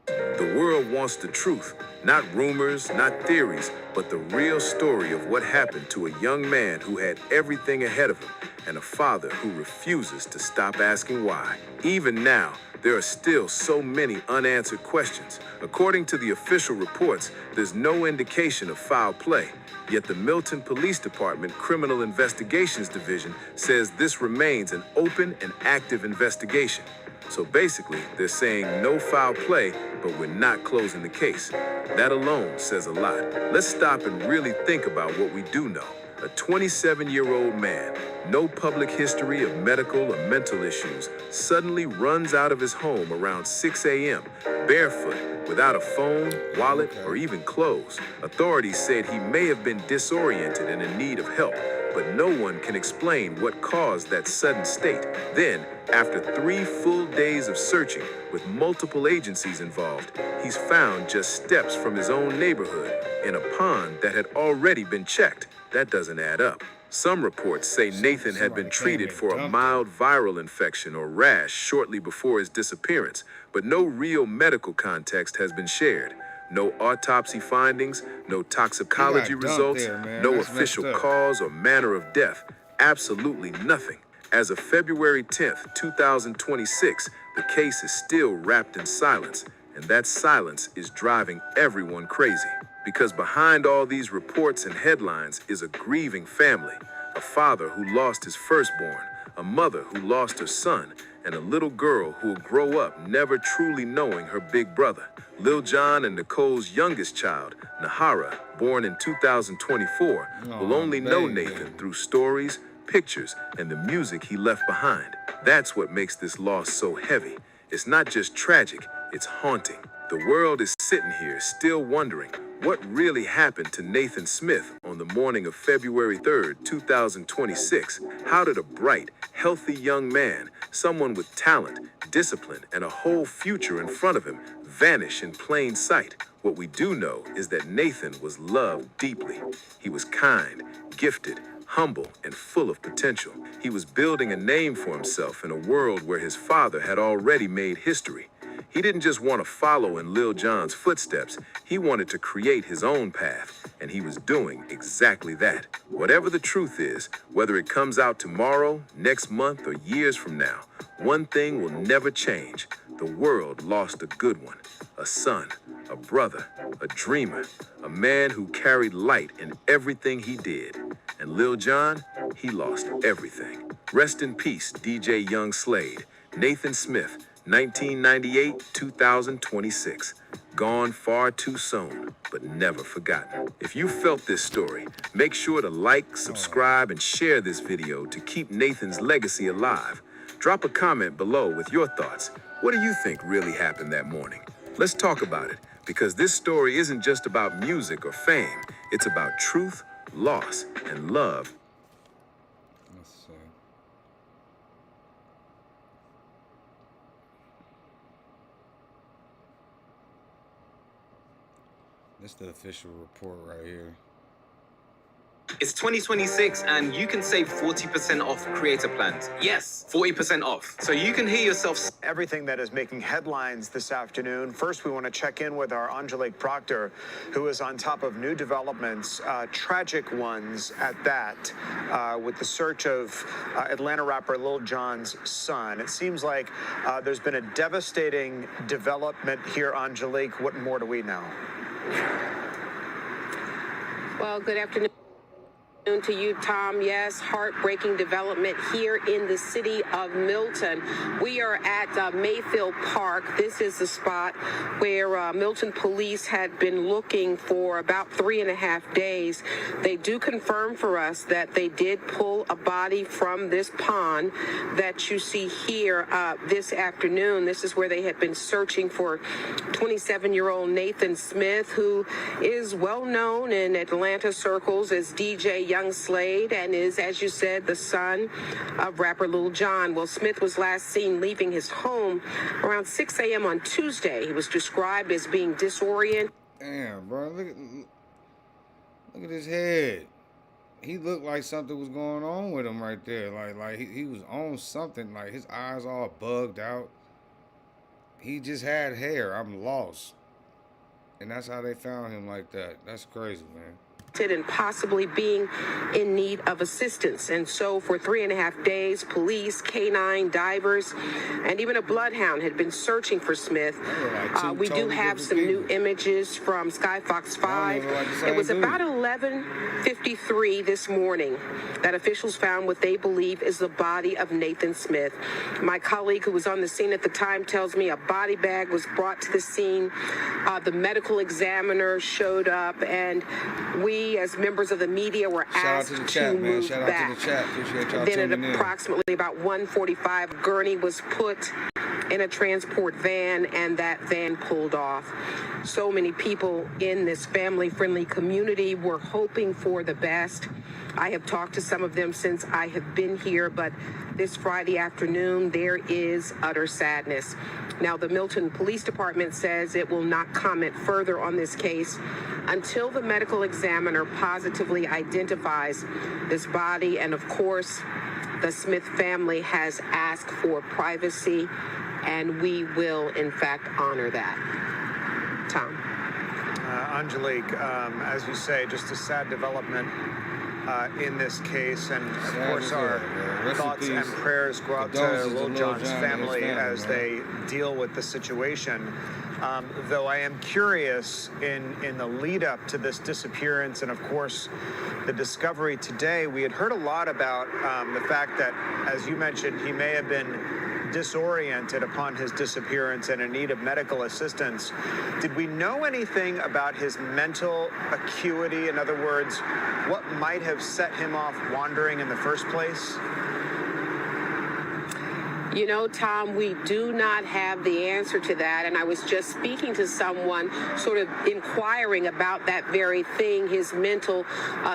The world wants the truth, not rumors, not theories, but the real story of what happened to a young man who had everything ahead of him and a father who refuses to stop asking why. Even now, there are still so many unanswered questions. According to the official reports, there's no indication of foul play. Yet the Milton Police Department Criminal Investigations Division says this remains an open and active investigation. So basically, they're saying no foul play, but we're not closing the case. That alone says a lot. Let's stop and really think about what we do know. A 27-year-old man, no public history of medical or mental issues, suddenly runs out of his home around 6 a.m., barefoot, without a phone, wallet, or even clothes. Authorities said he may have been disoriented and in need of help, but no one can explain what caused that sudden state. Then, after 3 full days of searching, with multiple agencies involved, he's found just steps from his own neighborhood in a pond that had already been checked. That doesn't add up. Some reports say Nathan had been treated for a mild viral infection or rash shortly before his disappearance, but no real medical context has been shared. No autopsy findings, no toxicology results, no official cause or manner of death. Absolutely nothing. As of February 10th, 2026, the case is still wrapped in silence, and that silence is driving everyone crazy. Because behind all these reports and headlines is a grieving family, a father who lost his firstborn, a mother who lost her son, and a little girl who will grow up never truly knowing her big brother. Lil Jon and Nicole's youngest child, Nahara, born in 2024, will only know Nathan through stories, pictures, and the music he left behind. That's what makes this loss so heavy. It's not just tragic, it's haunting. The world is sitting here still wondering what really happened to Nathan Smith on the morning of February 3rd, 2026. How did a bright, healthy young man, someone with talent, discipline, and a whole future in front of him, vanish in plain sight? What we do know is that Nathan was loved deeply. He was kind, gifted, humble, and full of potential. He was building a name for himself in a world where his father had already made history. He didn't just want to follow in Lil Jon's footsteps, he wanted to create his own path, and he was doing exactly that. Whatever the truth is, whether it comes out tomorrow, next month, or years from now, one thing will never change. The world lost a good one, a son, a brother, a dreamer, a man who carried light in everything he did. And Lil Jon, he lost everything. Rest in peace, DJ Young Slade, Nathan Smith, 1998-2026. Gone far too soon, but never forgotten. If you felt this story, make sure to like, subscribe, and share this video to keep Nathan's legacy alive. Drop a comment below with your thoughts. What do you think really happened that morning? Let's talk about it, because this story isn't just about music or fame. It's about truth, loss, and love. Let's see. This is the official report right here. It's 2026 and you can save 40% off creator plans. Yes, 40% off. So you can hear yourself. Everything that is making headlines this afternoon. First, we want to check in with our Angelique Proctor, who is on top of new developments, tragic ones at that, with the search of Atlanta rapper Lil Jon's son. It seems like there's been a devastating development here, Angelique. What more do we know? Well, good afternoon to you, Tom. Yes, heartbreaking development here in the city of Milton. We are at Mayfield Park. This is the spot where Milton police had been looking for about 3.5 days. They do confirm for us that they did pull a body from this pond that you see here this afternoon. This is where they had been searching for 27-year-old Nathan Smith, who is well known in Atlanta circles as DJ Young Slade and is, as you said, the son of rapper Lil Jon. Well, Smith was last seen leaving his home around 6 a.m. on Tuesday. He was described as being disoriented. Damn, bro, look at his head. He looked like something was going on with him right there. Like he was on something. Like his eyes all bugged out. He just had hair. I'm lost. And that's how they found him like that. That's crazy, man. And possibly being in need of assistance. And so for 3.5 days, police, canine, divers, and even a bloodhound had been searching for Smith. We do have some new images from Skyfox 5. It was about 11:53 this morning that officials found what they believe is the body of Nathan Smith. My colleague who was on the scene at the time tells me a body bag was brought to the scene. The medical examiner showed up, and we, as members of the media, were asked to move back. Then at approximately about 1:45, gurney was put in a transport van, and that van pulled off. So many people in this family-friendly community were hoping for the best. I have talked to some of them since I have been here, but this Friday afternoon, there is utter sadness. Now, the Milton Police Department says it will not comment further on this case until the medical examiner positively identifies this body. And of course, the Smith family has asked for privacy, and we will, in fact, honor that. Tom. Angelique, as you say, just a sad development in this case, and of course our thoughts and prayers go out to Lil Jon's family as they deal with the situation. Though I am curious, in the lead up to this disappearance and of course the discovery today, we had heard a lot about the fact that, as you mentioned, he may have been disoriented upon his disappearance and in need of medical assistance. Did we know anything about his mental acuity? In other words, what might have set him off wandering in the first place? You know, Tom, we do not have the answer to that. And I was just speaking to someone sort of inquiring about that very thing, his mental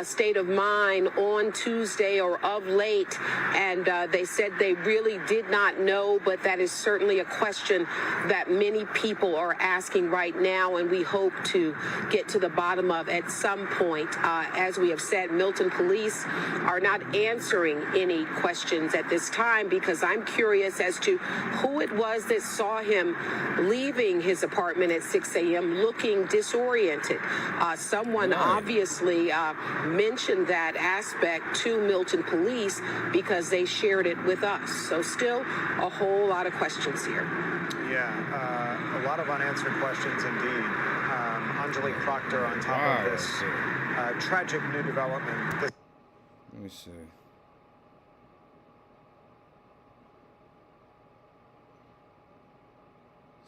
state of mind on Tuesday or of late. And they said they really did not know, but that is certainly a question that many people are asking right now, and we hope to get to the bottom of at some point. As we have said, Milton police are not answering any questions at this time because I'm curious curious as to who it was that saw him leaving his apartment at 6 a.m. looking disoriented. Someone obviously mentioned that aspect to Milton Police because they shared it with us. So still a whole lot of questions here. Yeah, a lot of unanswered questions indeed. Anjali Proctor on top of this tragic new development. Let me see.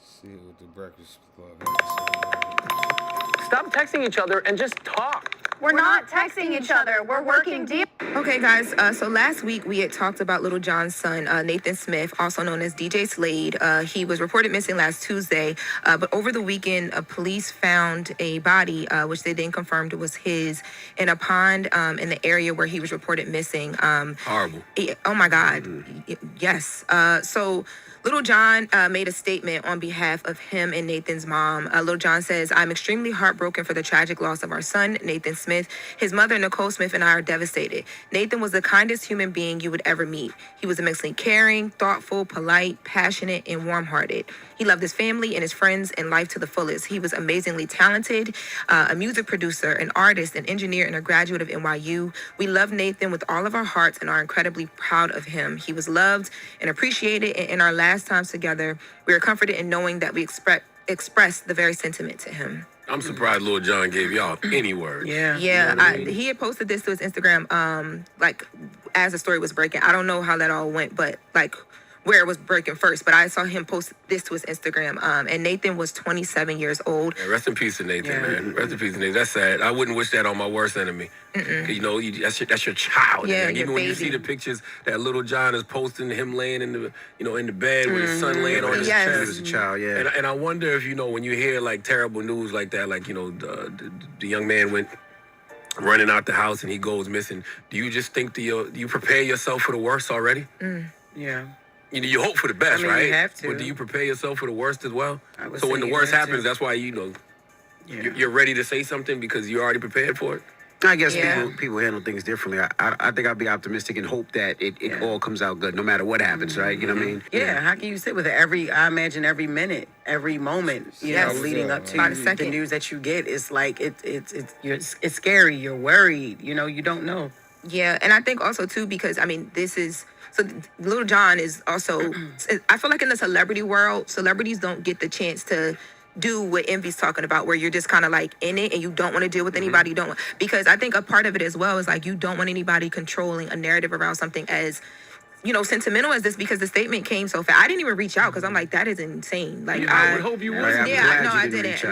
See what the Breakfast Club has to say. Stop texting each other and just talk. We're not texting each other. We're working deep. Okay, guys. So last week we had talked about Little John's son, Nathan Smith, also known as DJ Slade. He was reported missing last Tuesday, but over the weekend, police found a body, which they then confirmed was his, in a pond in the area where he was reported missing. Horrible. Oh my God. Yes. So Little John made a statement on behalf of him and Nathan's mom. Little John says, "I'm extremely heartbroken for the tragic loss of our son, Nathan Smith. His mother, Nicole Smith, and I are devastated. Nathan was the kindest human being you would ever meet. He was immensely caring, thoughtful, polite, passionate, and warm-hearted. He loved his family and his friends and life to the fullest. He was amazingly talented, a music producer, an artist, an engineer, and a graduate of NYU. We love Nathan with all of our hearts and are incredibly proud of him. He was loved and appreciated, and in our last times together, we are comforted in knowing that we expressed the very sentiment to him." I'm surprised Lil Jon gave y'all any words. Yeah, You know what I mean? he had posted this to his Instagram, like as the story was breaking. I don't know how that all went, but like where it was breaking first. But I saw him post this to his Instagram. And Nathan was 27 years old. Yeah, rest in peace to Nathan, man. Rest in peace to Nathan. That's sad. I wouldn't wish that on my worst enemy. You know, that's your child. Yeah, man. your Even when you baby. see the pictures that Little John is posting, him laying in the, in the bed with his son laying on his Yes. chest. He was a child, yeah. And I wonder if, when you hear like terrible news like that, like, the young man went running out the house and he goes missing. Do you just think do you prepare yourself for the worst already? Yeah. You hope for the best, right? You have to. But do you prepare yourself for the worst as well? I would So when say the you worst have to. happens, that's why you're ready to say something because you're already prepared for it. I guess Yeah. people handle things differently. I think I'd be optimistic and hope that it all comes out good, no matter what happens, right? You know what I mean? Yeah, how can you sit with it I imagine every minute, every moment, Yes. leading up to By the the second. news that you get, it's like it's scary. You're worried. You don't know. Yeah, and I think also too because Little John is also. I feel like in the celebrity world, celebrities don't get the chance to do what Envy's talking about, where you're just kind of like in it and you don't want to deal with anybody. Because I think a part of it as well is like you don't want anybody controlling a narrative around something as sentimental as this, because the statement came so fast. I didn't even reach out because I'm like, that is insane. Like I would hope you would. I didn't.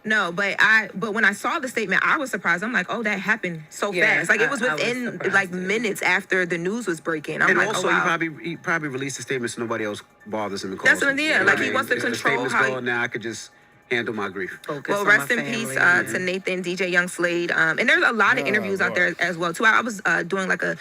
No, but when I saw the statement, I was surprised. I'm like, oh, that happened so Yeah, fast. Like it was I was within surprised like too. minutes after the news was breaking. I'm And like, also, oh wow. he probably released a statement so nobody else bothers him and calls That's what him. I'm You know saying. what Like, I he mean? wants to If control the statement's how he- gone, now I could just handle my grief. Focus Well, on rest my in peace family. to Nathan, DJ Young Slade. And there's a lot of interviews out there as well too. I was doing like a,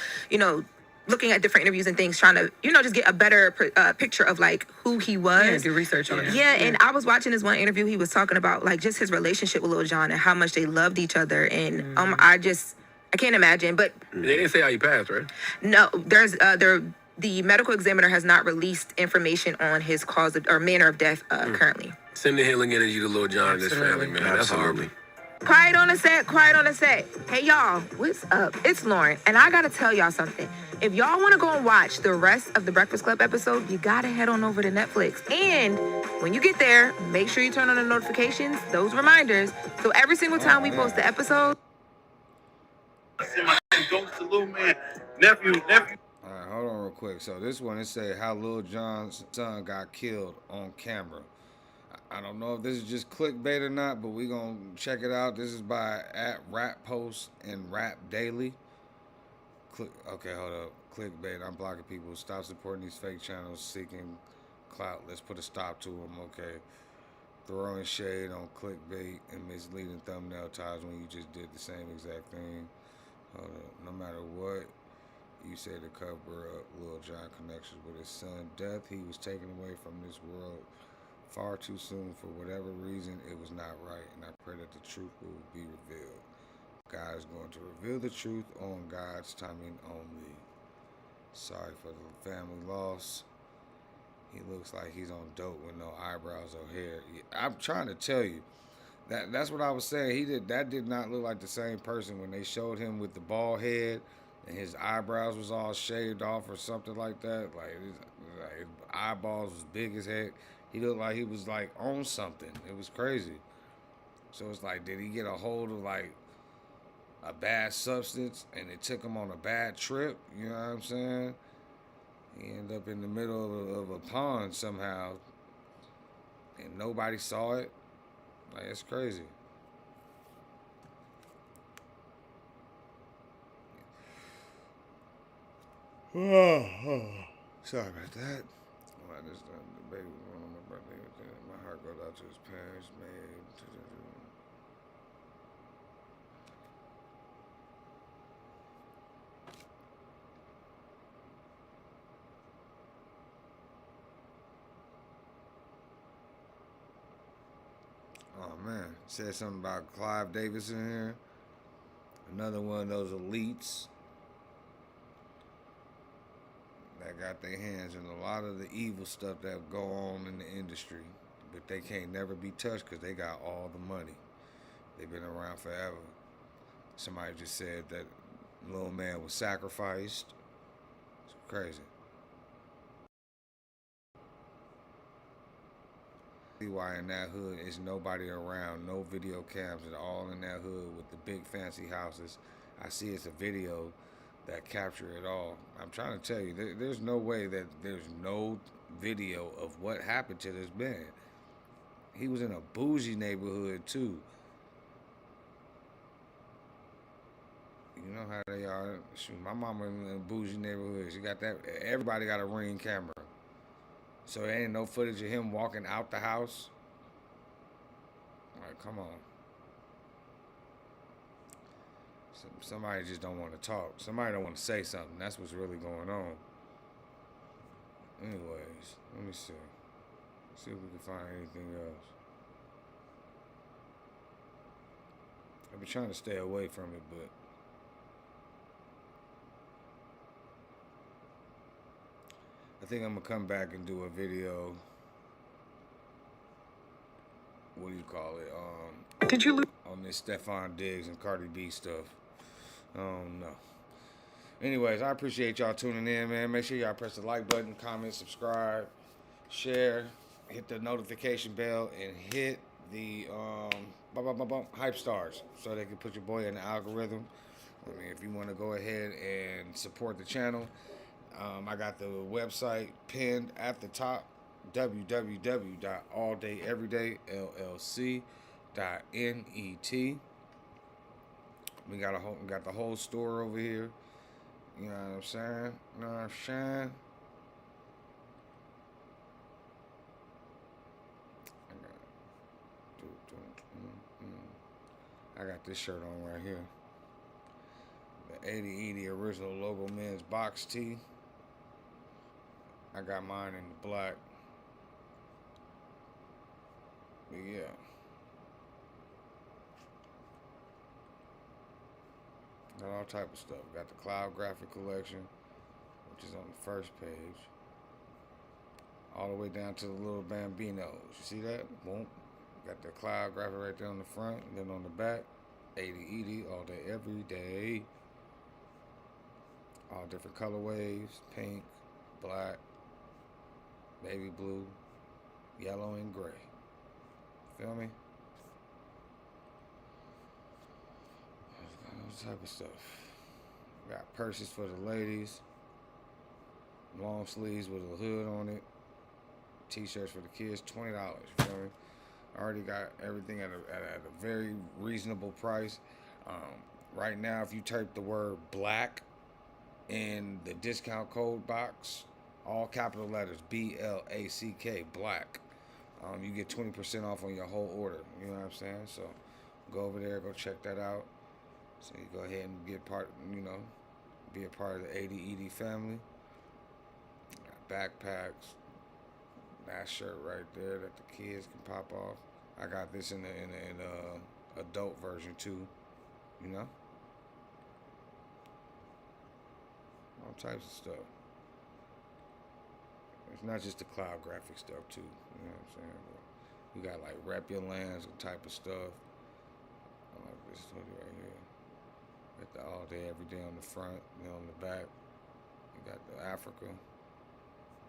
looking at different interviews and things, trying to, just get a better picture of like who he was. Yeah, do research on it. Yeah, and I was watching this one interview. He was talking about like just his relationship with Lil Jon and how much they loved each other. And I can't imagine. But They didn't say how you passed, right? no, there's the medical examiner has not released information on his cause or manner of death currently. Send the healing energy to Lil Jon and his family, man. That's horrible. Quiet on the set. Hey, y'all, what's up? It's Lauren, and I gotta tell y'all something. If y'all want to go and watch the rest of the Breakfast Club episode, you gotta head on over to Netflix. And when you get there, make sure you turn on the notifications, those reminders, so every single time we post the episode. Send my condolences to little man, nephew. All right, hold on real quick. So this one, it say how Lil Jon's son got killed on camera. I don't know if this is just clickbait or not, but we gonna check it out. This is by @RapPost and Rap Daily. Okay, hold up. Clickbait. I'm blocking people. Stop supporting these fake channels seeking clout. Let's put a stop to them. Okay. Throwing shade on clickbait and misleading thumbnail ties when you just did the same exact thing. Hold up. No matter what you say to cover up Lil Jon connections with his son's death, he was taken away from this world far too soon. For whatever reason, it was not right, and I pray that the truth will be revealed. God is going to reveal the truth on God's timing only. Sorry for the family loss. He looks like he's on dope with no eyebrows or hair. I'm trying to tell you. That's what I was saying. That did not look like the same person when they showed him with the bald head and his eyebrows was all shaved off or something like that. Like his eyeballs was big as heck. He looked like he was like on something. It was crazy. So it's like, did he get a hold of like a bad substance and it took him on a bad trip? You know what I'm saying? He ended up in the middle of a pond somehow and nobody saw it. Like, it's crazy. Sorry about that. Well, this the baby was born on my birthday. My heart goes out to his parents. Oh man, said something about Clive Davis in here. Another one of those elites that got their hands in a lot of the evil stuff that go on in the industry, but they can't never be touched because they got all the money. They've been around forever. Somebody just said that little man was sacrificed. It's crazy. See why in that hood is nobody around, no video cams at all in that hood with the big fancy houses. I see it's a video that capture it all. I'm trying to tell you, there's no way that there's no video of what happened to this man. He was in a bougie neighborhood too. You know how they are. Shoot, my mama in a bougie neighborhood. She got that. Everybody got a Ring camera. So there ain't no footage of him walking out the house. Like, come on. Somebody just don't want to talk. Somebody don't want to say something. That's what's really going on. Anyways, let me see. See if we can find anything else. I've been trying to stay away from it, but I think I'm gonna come back and do a video. What do you call it? Did you lose? On this Stephon Diggs and Cardi B stuff. I don't know. Anyways, I appreciate y'all tuning in, man. Make sure y'all press the like button, comment, subscribe, share, hit the notification bell, and hit the hype stars so they can put your boy in the algorithm. I mean, if you want to go ahead and support the channel, I got the website pinned at the top, www.alldayeverydayllc.net. We got the whole store over here. You know what I'm saying? You know what I'm saying? I got this shirt on right here. The 80 original logo men's box tee. I got mine in the black. But yeah. Got all type of stuff. Got the Cloud Graphic collection, which is on the first page. All the way down to the little Bambinos. You see that? Boom. Got the Cloud Graphic right there on the front. And then on the back, 80 all day, every day. All different colorways. Pink, black, baby blue, yellow, and gray. Feel me? All type of stuff. Got purses for the ladies. Long sleeves with a hood on it. T-shirts for the kids, $20. You feel me? I already got everything at a very reasonable price. Right now, if you type the word black in the discount code box, all capital letters, BLACK, black, you get 20% off on your whole order. You know what I'm saying? So go over there, go check that out. So you go ahead and get be a part of the 80 family. Got backpacks. That shirt right there that the kids can pop off. I got this in the adult version too. You know, all types of stuff. It's not just the cloud graphic stuff too. You know what I'm saying? But we got like rep your lands type of stuff. I like this hoodie right here. Got the all day, every day on the front, and on the back. You got the Africa.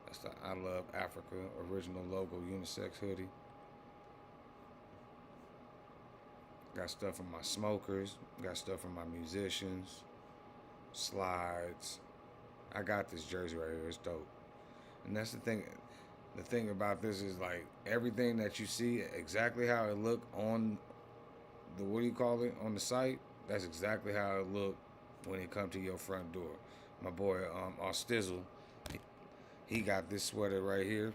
That's the I Love Africa original logo unisex hoodie. Got stuff from my smokers. Got stuff from my musicians. Slides. I got this jersey right here. It's dope. And that's the thing. The thing about this is like everything that you see, exactly how it look on the, what do you call it, on the site, that's exactly how it look when it come to your front door. My boy Ostizzle, he got this sweater right here.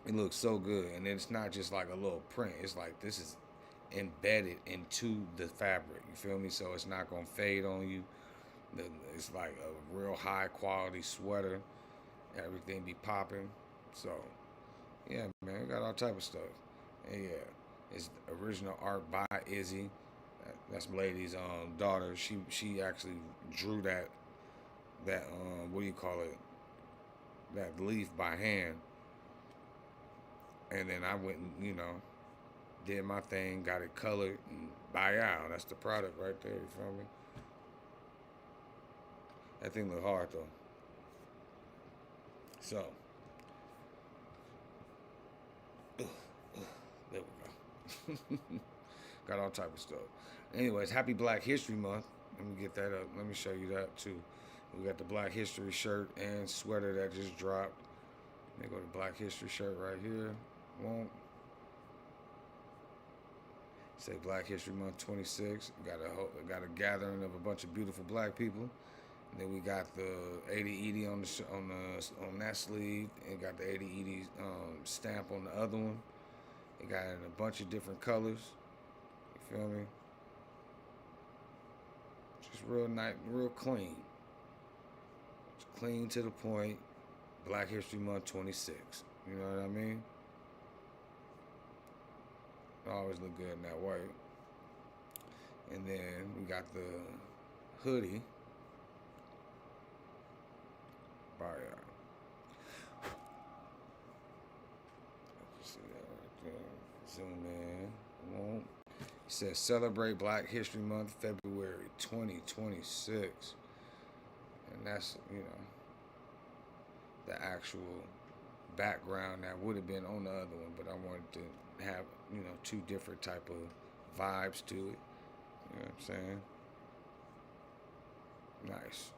It looks so good. And it's not just like a little print. It's like this is embedded into the fabric. You feel me? So it's not gonna fade on you. It's like a real high quality sweater. Everything be popping. So yeah, man, we got all type of stuff. And yeah, it's original art by Izzy. That's my lady's daughter. She actually drew that what do you call it, that leaf by hand. And then I went and, you know, did my thing, got it colored, and buy out. That's the product right there, you feel me? That thing look hard though. So there we go. Got all type of stuff. Anyways, happy Black History Month. Let me get that up. Let me show you that too. We got the Black History shirt and sweater that just dropped. Let me go to Black History shirt right here. Won't say Black History Month 26. Got a gathering of a bunch of beautiful black people. And then we got the 80 on that sleeve, and got the 80 stamp on the other one. It got it in a bunch of different colors. You feel me? Just real nice, real clean. It's clean to the point. Black History Month 26. You know what I mean? Always look good in that white. And then we got the hoodie. See that right there. Zoom in. It says celebrate Black History Month, February 2026. And that's, you know, the actual background that would have been on the other one, but I wanted to have, you know, two different type of vibes to it. You know what I'm saying? Nice.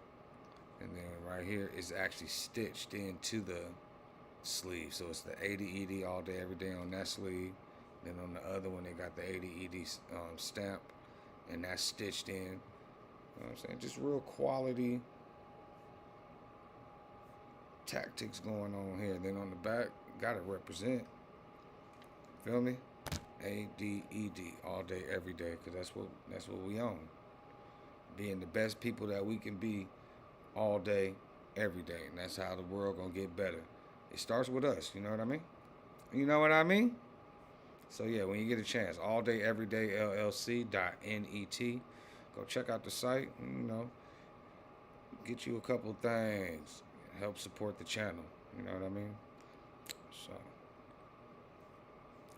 And then right here is actually stitched into the sleeve. So it's the 80 ED all day, every day on that sleeve. Then on the other one, they got the 80 ED stamp, and that's stitched in. You know what I'm saying? Just real quality tactics going on here. Then on the back, gotta represent. Feel me? ADED all day, every day, because that's what we own. Being the best people that we can be all day, every day. And that's how the world gonna get better. It starts with us, you know what I mean? You know what I mean? So yeah, when you get a chance, all day, every day, LLC.net. Go check out the site, and, you know, get you a couple things. Help support the channel, you know what I mean? So,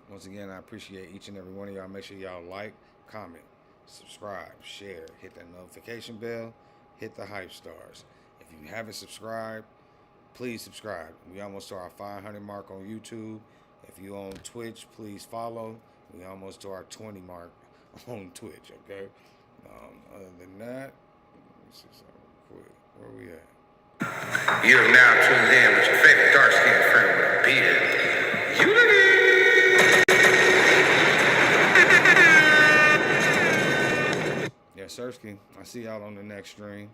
once again, I appreciate each and every one of y'all. Make sure y'all like, comment, subscribe, share, hit that notification bell, hit the hype stars. If you haven't subscribed, please subscribe. We almost to our 500 mark on YouTube. If you on Twitch, please follow. We almost to our 20 mark on Twitch, okay? Other than that, let me see something real quick. Where we at? You're now tuned in with your favorite dark-skinned friend with a beard, Unity! Yeah, Sersky, I see y'all on the next stream.